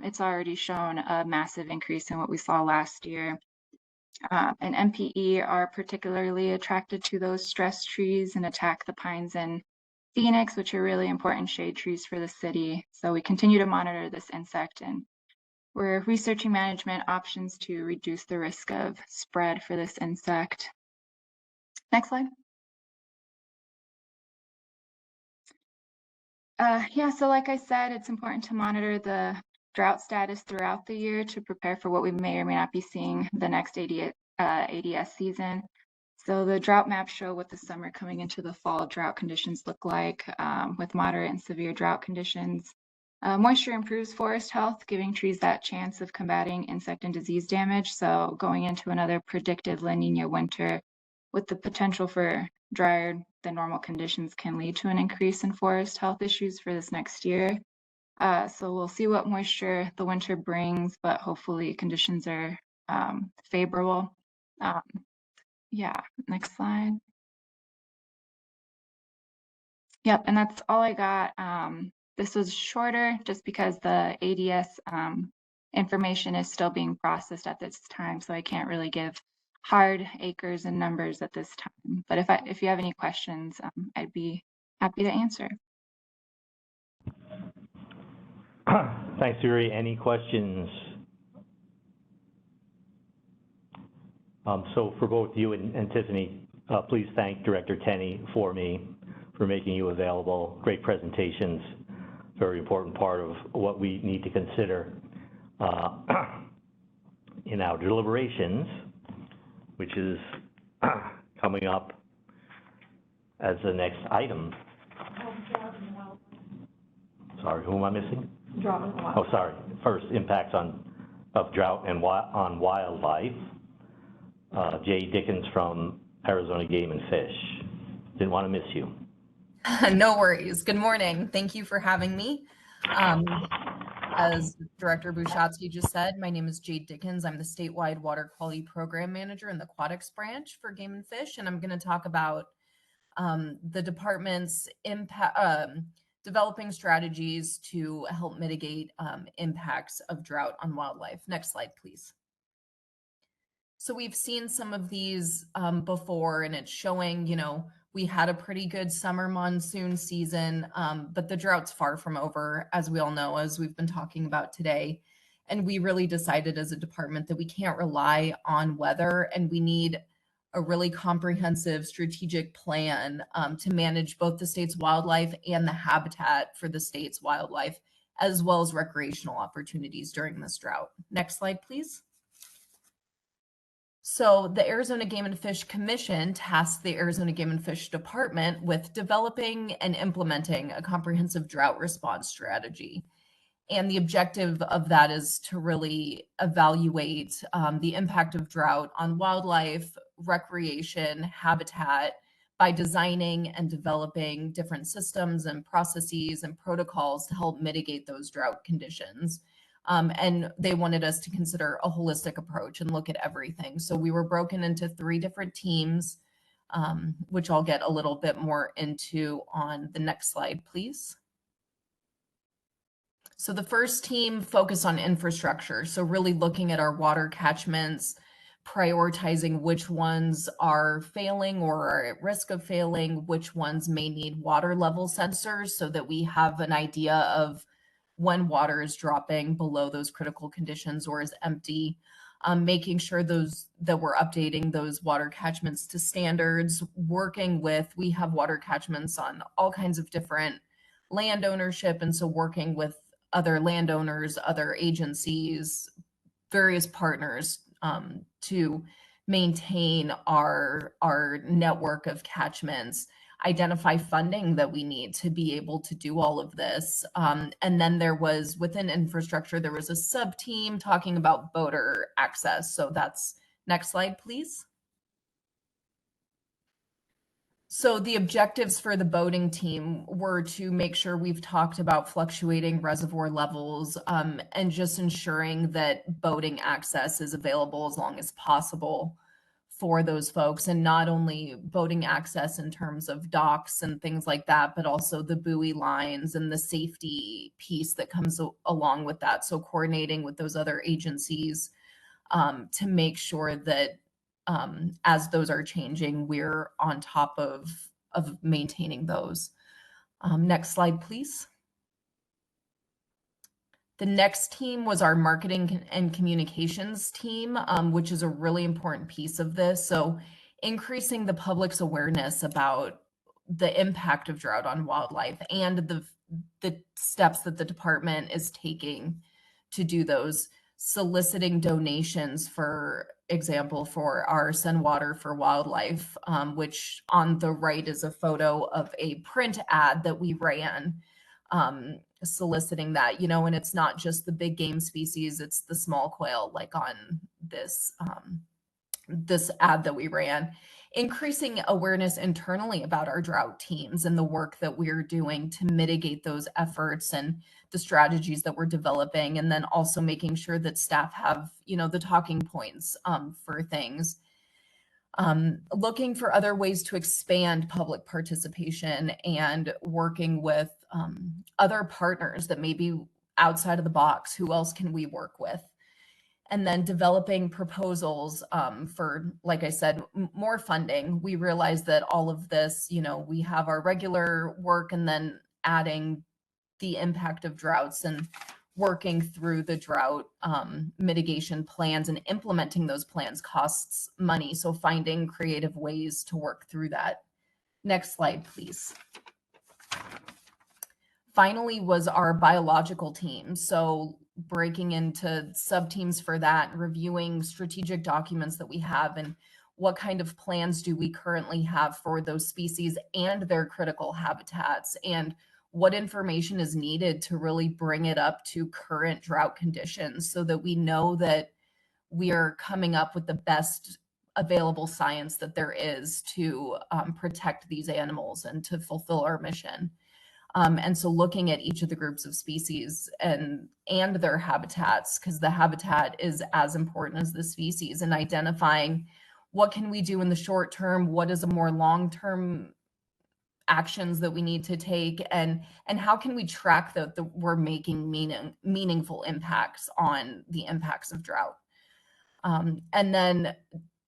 S12: it's already shown a massive increase in what we saw last year. And MPE are particularly attracted to those stress trees and attack the pines in Phoenix, which are really important shade trees for the city. So we continue to monitor this insect, and we're researching management options to reduce the risk of spread for this insect. Next slide. Yeah, so like I said, it's important to monitor the drought status throughout the year to prepare for what we may or may not be seeing the next ADS season. So the drought maps show what the summer coming into the fall drought conditions look like with moderate and severe drought conditions. Moisture improves forest health, giving trees that chance of combating insect and disease damage. So going into another predicted La Nina winter with the potential for drier than normal conditions can lead to an increase in forest health issues for this next year. So we'll see what moisture the winter brings, but hopefully conditions are favorable. Yeah, next slide. Yep, and that's all I got. This was shorter just because the ADS information is still being processed at this time, so I can't really give hard acres and numbers at this time. But if you have any questions, I'd be happy to answer.
S1: Thanks, Yuri. Any questions? So for both you and Tiffany, please thank Director Tenney for me for making you available. Great presentations, very important part of what we need to consider in our deliberations, which is coming up as the next item. Sorry, who am I missing?
S7: Drought and wildlife.
S1: Oh, sorry. First, impacts of drought and on wildlife. Jay Dickens from Arizona Game and Fish. Didn't want to miss you.
S4: No worries. Good morning. Thank you for having me. As Director Bushatsky just said, my name is Jade Dickens. I'm the statewide water quality program manager in the aquatics branch for Game and Fish, and I'm going to talk about the department's impact, developing strategies to help mitigate impacts of drought on wildlife. Next slide, please. So we've seen some of these before, and it's showing, you know, we had a pretty good summer monsoon season, but the drought's far from over, as we all know, as we've been talking about today. And we really decided as a department that we can't rely on weather, and we need a really comprehensive strategic plan to manage both the state's wildlife and the habitat for the state's wildlife, as well as recreational opportunities during this drought. Next slide, please. So the Arizona Game and Fish Commission tasked the Arizona Game and Fish Department with developing and implementing a comprehensive drought response strategy. And the objective of that is to really evaluate the impact of drought on wildlife, recreation, habitat by designing and developing different systems and processes and protocols to help mitigate those drought conditions. And they wanted us to consider a holistic approach and look at everything. So we were broken into 3 different teams, which I'll get a little bit more into on the next slide, please. So the first team focused on infrastructure. So really looking at our water catchments, prioritizing which ones are failing or are at risk of failing, which ones may need water level sensors so that we have an idea of when water is dropping below those critical conditions or is empty, making sure that we're updating those water catchments to standards, working with, we have water catchments on all kinds of different land ownership, and so working with other landowners, other agencies, various partners to maintain our network of catchments, identify funding that we need to be able to do all of this. And then there was, within infrastructure, there was a sub-team talking about boater access. So that's, next slide, please. So the objectives for the boating team were to make sure we've talked about fluctuating reservoir levels and just ensuring that boating access is available as long as possible for those folks, and not only boating access in terms of docks and things like that, but also the buoy lines and the safety piece that comes along with that. So coordinating with those other agencies to make sure that as those are changing, we're on top of maintaining those. Next slide, please. The next team was our marketing and communications team, which is a really important piece of this. So increasing the public's awareness about the impact of drought on wildlife and the steps that the department is taking to do those, soliciting donations, for example, for our Send Water for Wildlife, which on the right is a photo of a print ad that we ran, soliciting that, you know, and it's not just the big game species, it's the small quail, like on this, this ad that we ran, increasing awareness internally about our drought teams and the work that we're doing to mitigate those efforts and the strategies that we're developing, and then also making sure that staff have, you know, the talking points for things. Looking for other ways to expand public participation and working with other partners that may be outside of the box. Who else can we work with? and then developing proposals for, like I said, more funding. We realized that all of this, we have our regular work and then adding the impact of droughts and working through the drought mitigation plans and implementing those plans costs money. So finding creative ways to work through that. Next slide, please. Finally was our biological team. So breaking into sub-teams for that, reviewing strategic documents that we have and what kind of plans do we currently have for those species and their critical habitats, and what information is needed to really bring it up to current drought conditions so that we know that we are coming up with the best available science that there is to protect these animals and to fulfill our mission. And so looking at each of the groups of species and their habitats, because the habitat is as important as the species, and identifying what can we do in the short term, what is a more long-term actions that we need to take, and how can we track that we're making meaningful impacts on the impacts of drought. And then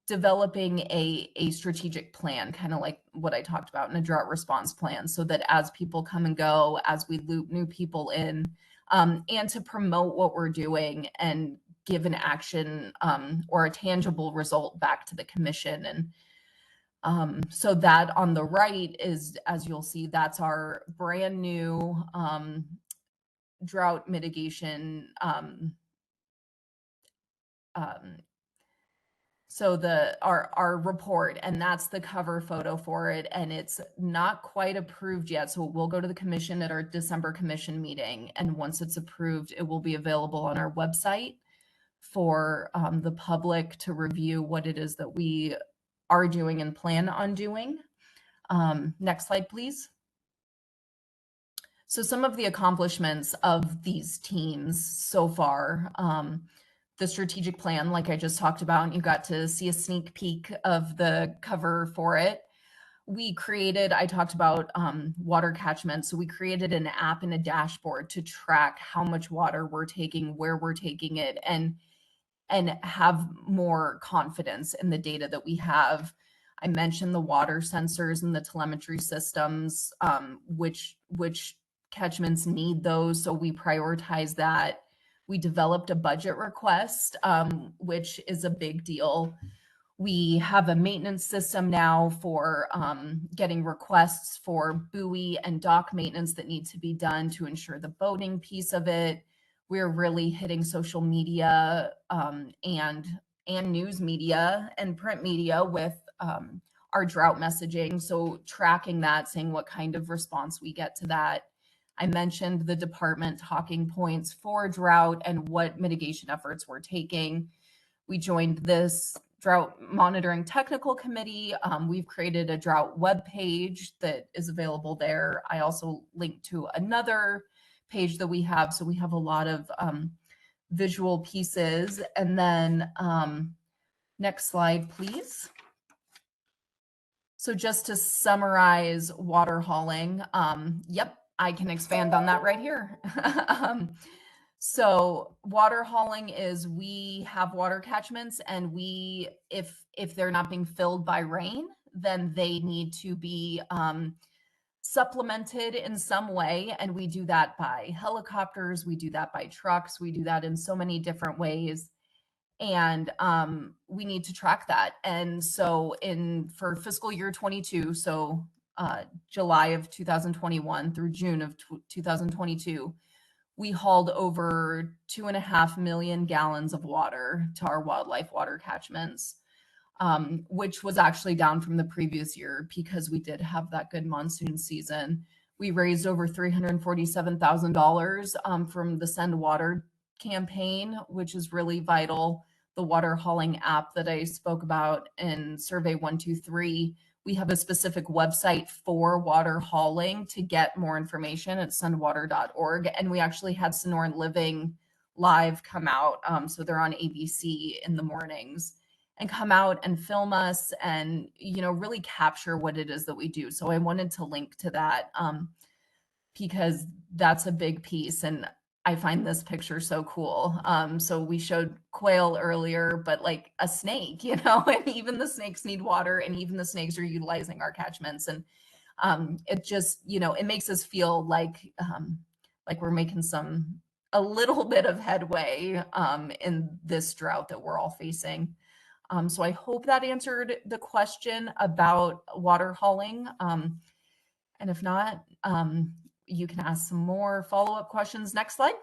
S4: developing a strategic plan, kind of like what I talked about in a drought response plan, so that as people come and go, as we loop new people in, and to promote what we're doing and give an action or a tangible result back to the commission. And so that on the right is, as you'll see, that's our brand new drought mitigation so our report, and that's the cover photo for it, and it's not quite approved yet, so we'll go to the commission at our December commission meeting, and once it's approved, it will be available on our website for the public to review what it is that we are doing and plan on doing. Next slide, please. So some of the accomplishments of these teams so far. The strategic plan, like I just talked about, and you got to see a sneak peek of the cover for it. We created, I talked about water catchment. So we created an app and a dashboard to track how much water we're taking, where we're taking it, and have more confidence in the data that we have. I mentioned the water sensors and the telemetry systems, which catchments need those. So we prioritize that. We developed a budget request, which is a big deal. We have a maintenance system now for getting requests for buoy and dock maintenance that need to be done to ensure the boating piece of it. We're really hitting social media and news media and print media with our drought messaging. So tracking that, saying what kind of response we get to that. I mentioned the department talking points for drought and what mitigation efforts we're taking. We joined this drought monitoring technical committee. We've created a drought webpage that is available there. I also linked to another page that we have. So we have a lot of visual pieces. And then next slide, please. So just to summarize water hauling, yep, I can expand on that right here. So water hauling is, we have water catchments, and if they're not being filled by rain, then they need to be supplemented in some way. And we do that by helicopters, we do that by trucks, we do that in so many different ways. And we need to track that. And so for fiscal year 22, so July of 2021 through June of 2022, we hauled over 2.5 million gallons of water to our wildlife water catchments, which was actually down from the previous year because we did have that good monsoon season. We raised over $347,000 from the Send Water campaign, which is really vital. The water hauling app that I spoke about in Survey 123, we have a specific website for water hauling to get more information at sendwater.org. And we actually had Sonoran Living Live come out. So they're on ABC in the mornings, and come out and film us and, really capture what it is that we do. So I wanted to link to that because that's a big piece. And I find this picture so cool. So we showed quail earlier, but like a snake, you know, and even the snakes need water, and even the snakes are utilizing our catchments. And it just, you know, it makes us feel like we're making a little bit of headway in this drought that we're all facing. So I hope that answered the question about water hauling. And if not, you can ask some more follow-up questions. Next slide.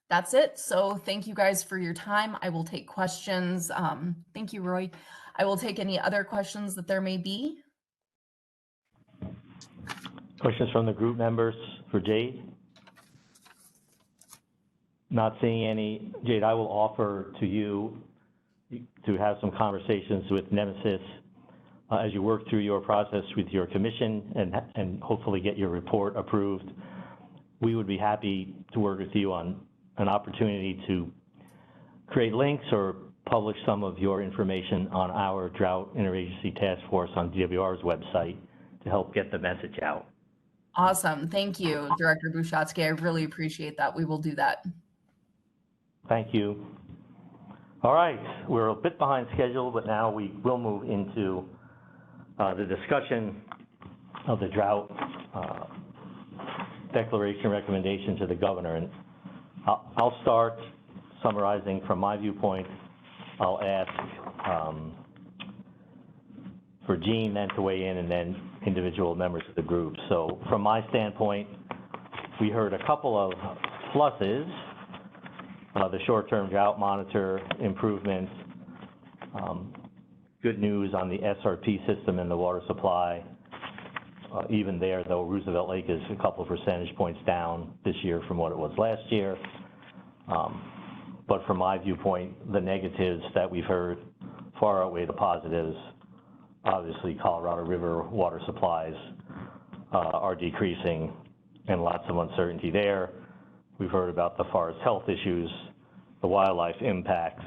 S4: That's it. So thank you guys for your time. I will take questions. Thank you, Roy. I will take any other questions that there may be.
S1: Questions from the group members for Jade? Not seeing any. Jade, I will offer to you to have some conversations with Nemesis as you work through your process with your commission and hopefully get your report approved. We would be happy to work with you on an opportunity to create links or publish some of your information on our Drought Interagency Task Force on DWR's website to help get the message out.
S4: Awesome. Thank you, Director Bushatsky. I really appreciate that. We will do that.
S1: Thank you. All right, we're a bit behind schedule, but now we will move into the discussion of the drought declaration recommendation to the governor. And I'll start summarizing from my viewpoint. I'll ask for Jean then to weigh in, and then individual members of the group. So from my standpoint, we heard a couple of pluses, the short-term drought monitor improvements, good news on the SRP system and the water supply. Even there, though, Roosevelt Lake is a couple of percentage points down this year from what it was last year. But from my viewpoint, the negatives that we've heard far outweigh the positives. Obviously, Colorado River water supplies are decreasing and lots of uncertainty there. We've heard about the forest health issues, the wildlife impacts.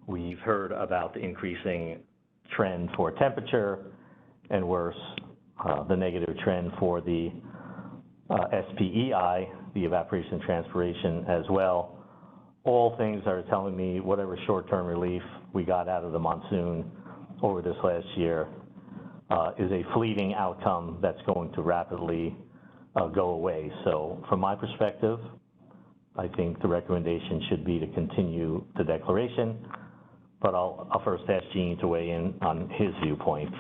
S1: We've heard about the increasing trend for temperature, and worse, the negative trend for the SPEI, the evaporation transpiration as well. All things are telling me whatever short-term relief we got out of the monsoon over this last year is a fleeting outcome that's going to rapidly go away. So from my perspective, I think the recommendation should be to continue the declaration, but I'll first ask Gene to weigh in on his viewpoint.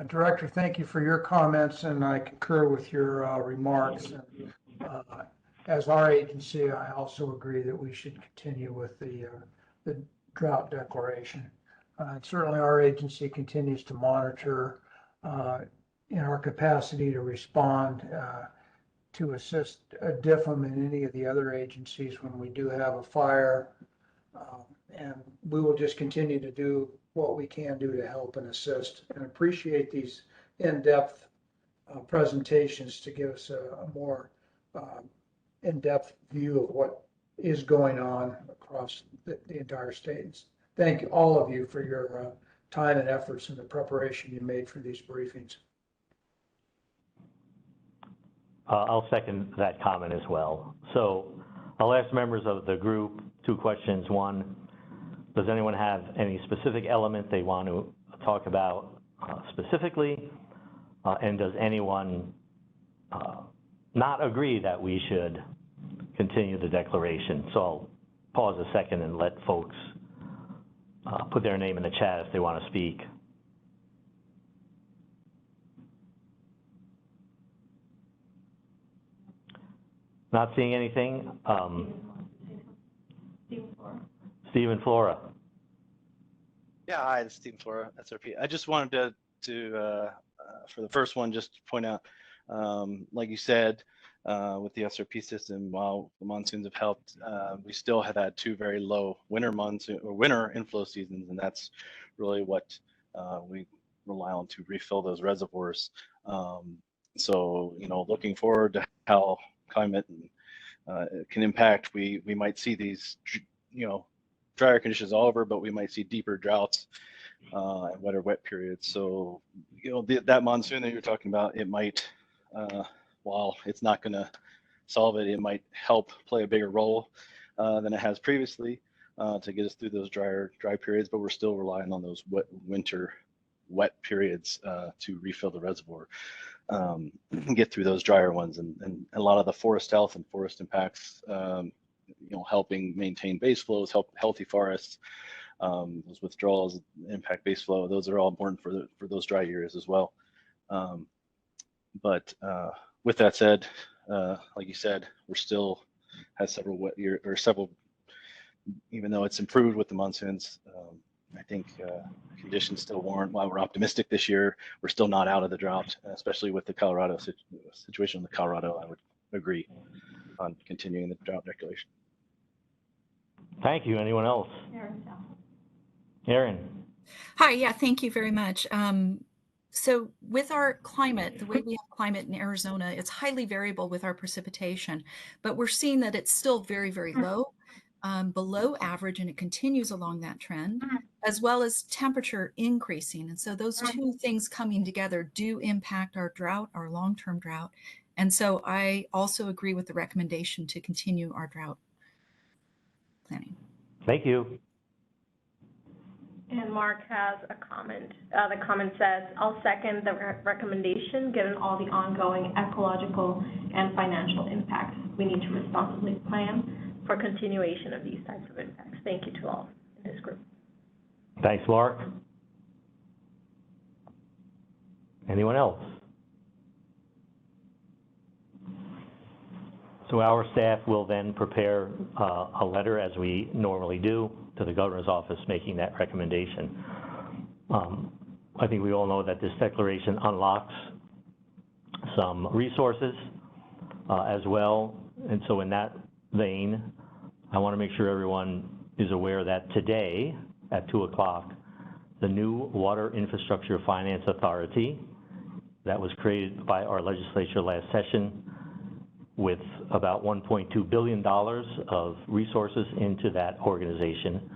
S3: Director, thank you for your comments, and I concur with your remarks. As our agency, I also agree that we should continue with the drought declaration. Certainly our agency continues to monitor in our capacity to respond to assist DFM and any of the other agencies when we do have a fire. And we will just continue to do what we can do to help and assist, and appreciate these in-depth presentations to give us a more in-depth view of what is going on across the entire state. Thank all of you for your time and efforts and the preparation you made for these briefings.
S1: I'll second that comment as well. So I'll ask members of the group two questions. One, does anyone have any specific element they want to talk about specifically? And does anyone not agree that we should continue the declaration? So I'll pause a second and let folks put their name in the chat if they want to speak. Not seeing anything. Stephen Flora.
S8: Yeah, hi, this is Stephen Flora, SRP. I just wanted to for the first one, just to point out, like you said, with the SRP system, while the monsoons have helped, we still have had two very low winter inflow seasons, and that's really what we rely on to refill those reservoirs. So, you know, looking forward to how climate can impact, we might see these, you know, drier conditions all over, but we might see deeper droughts and wetter wet periods. So, that monsoon that you're talking about, it might, while it's not going to solve it, it might help play a bigger role than it has previously to get us through those dry periods, but we're still relying on those winter wet periods to refill the reservoir and get through those drier ones. And a lot of the forest health and forest impacts, helping maintain base flows, help healthy forests, those withdrawals impact base flow. Those are all important for those dry years as well. But with that said, like you said, we're still has several wet year or several, even though it's improved with the monsoons. I think conditions still warrant. While we're optimistic this year, we're still not out of the drought, especially with the Colorado situation in the Colorado. I would agree on continuing the drought declaration.
S1: Thank you. Anyone else? Erin.
S4: Hi, yeah, thank you very much. So with our climate, the way we have climate in Arizona, it's highly variable with our precipitation, but we're seeing that it's still very, very low, below average, and it continues along that trend, as well as temperature increasing. And so those two things coming together do impact our drought, our long-term drought. And so I also agree with the recommendation to continue our drought planning.
S1: Thank you.
S7: And Mark has a comment. The comment says, I'll second the recommendation given all the ongoing ecological and financial impacts. We need to responsibly plan for continuation of these types of impacts. Thank you to all in this group.
S1: Thanks, Mark. Anyone else? So our staff will then prepare a letter, as we normally do, to the governor's office making that recommendation. I think we all know that this declaration unlocks some resources as well. And so in that vein, I want to make sure everyone is aware that today at 2 o'clock, the new Water Infrastructure Finance Authority that was created by our legislature last session with about $1.2 billion of resources into that organization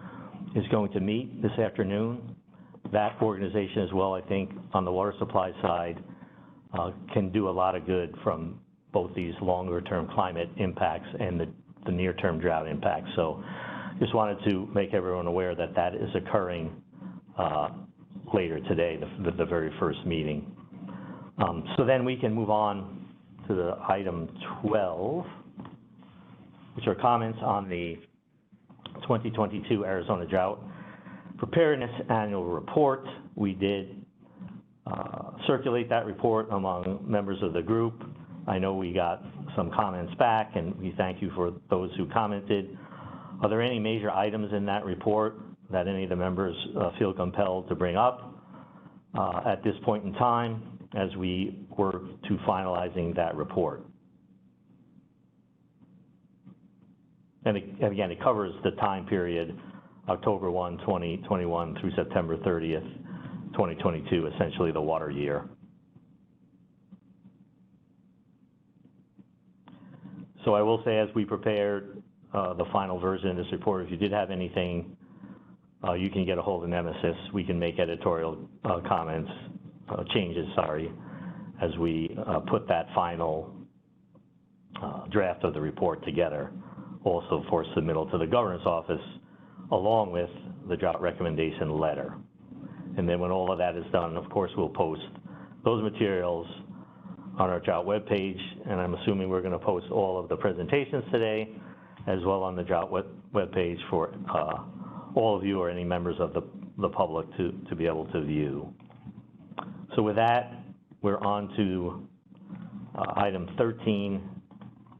S1: is going to meet this afternoon. That organization as well, I think, on the water supply side, can do a lot of good from both these longer-term climate impacts and the near-term drought impacts. So just wanted to make everyone aware that that is occurring later today, the very first meeting. So then we can move on to the item 12, which are comments on the 2022 Arizona Drought Preparedness Annual Report. We did circulate that report among members of the group. I know we got some comments back, and we thank you for those who commented. Are there any major items in that report that any of the members feel compelled to bring up at this point in time as we work to finalizing that report? And again, it covers the time period October 1, 2021 through September 30th, 2022, essentially the water year. So I will say, as we prepared the final version of this report, if you did have anything, you can get a hold of Nemesis. We can make editorial comments, changes, as we put that final draft of the report together, also for submittal to the governor's office, along with the drought recommendation letter. And then when all of that is done, of course, we'll post those materials on our drought webpage, and I'm assuming we're going to post all of the presentations today, as well on the drought webpage for all of you or any members of the public to be able to view. So with that, we're on to item 13,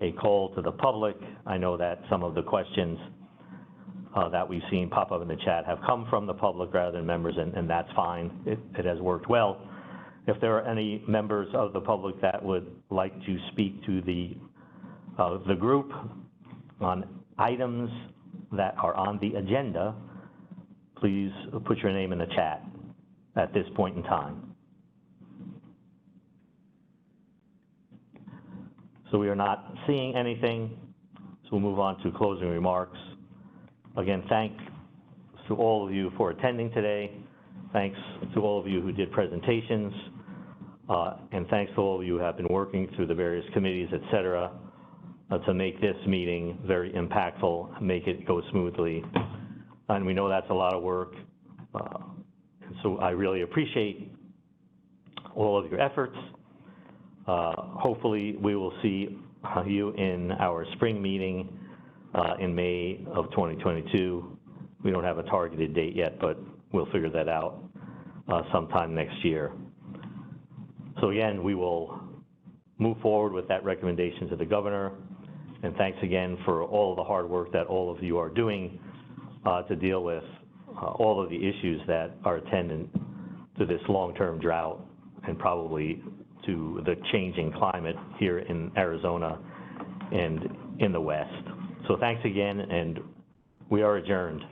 S1: a call to the public. I know that some of the questions that we've seen pop up in the chat have come from the public rather than members, and that's fine. It has worked well. If there are any members of the public that would like to speak to the group on items that are on the agenda, please put your name in the chat at this point in time. So we are not seeing anything, so we'll move on to closing remarks. Again, thanks to all of you for attending today, Thanks to all of you who did presentations, and thanks to all of you who have been working through the various committees, et cetera, to make this meeting very impactful, make it go smoothly. And we know that's a lot of work. So I really appreciate all of your efforts. Hopefully we will see you in our spring meeting in May of 2022. We don't have a targeted date yet, but we'll figure that out sometime next year. So again, we will move forward with that recommendation to the governor. And thanks again for all of the hard work that all of you are doing to deal with all of the issues that are attendant to this long-term drought and probably to the changing climate here in Arizona and in the West. So thanks again, and we are adjourned.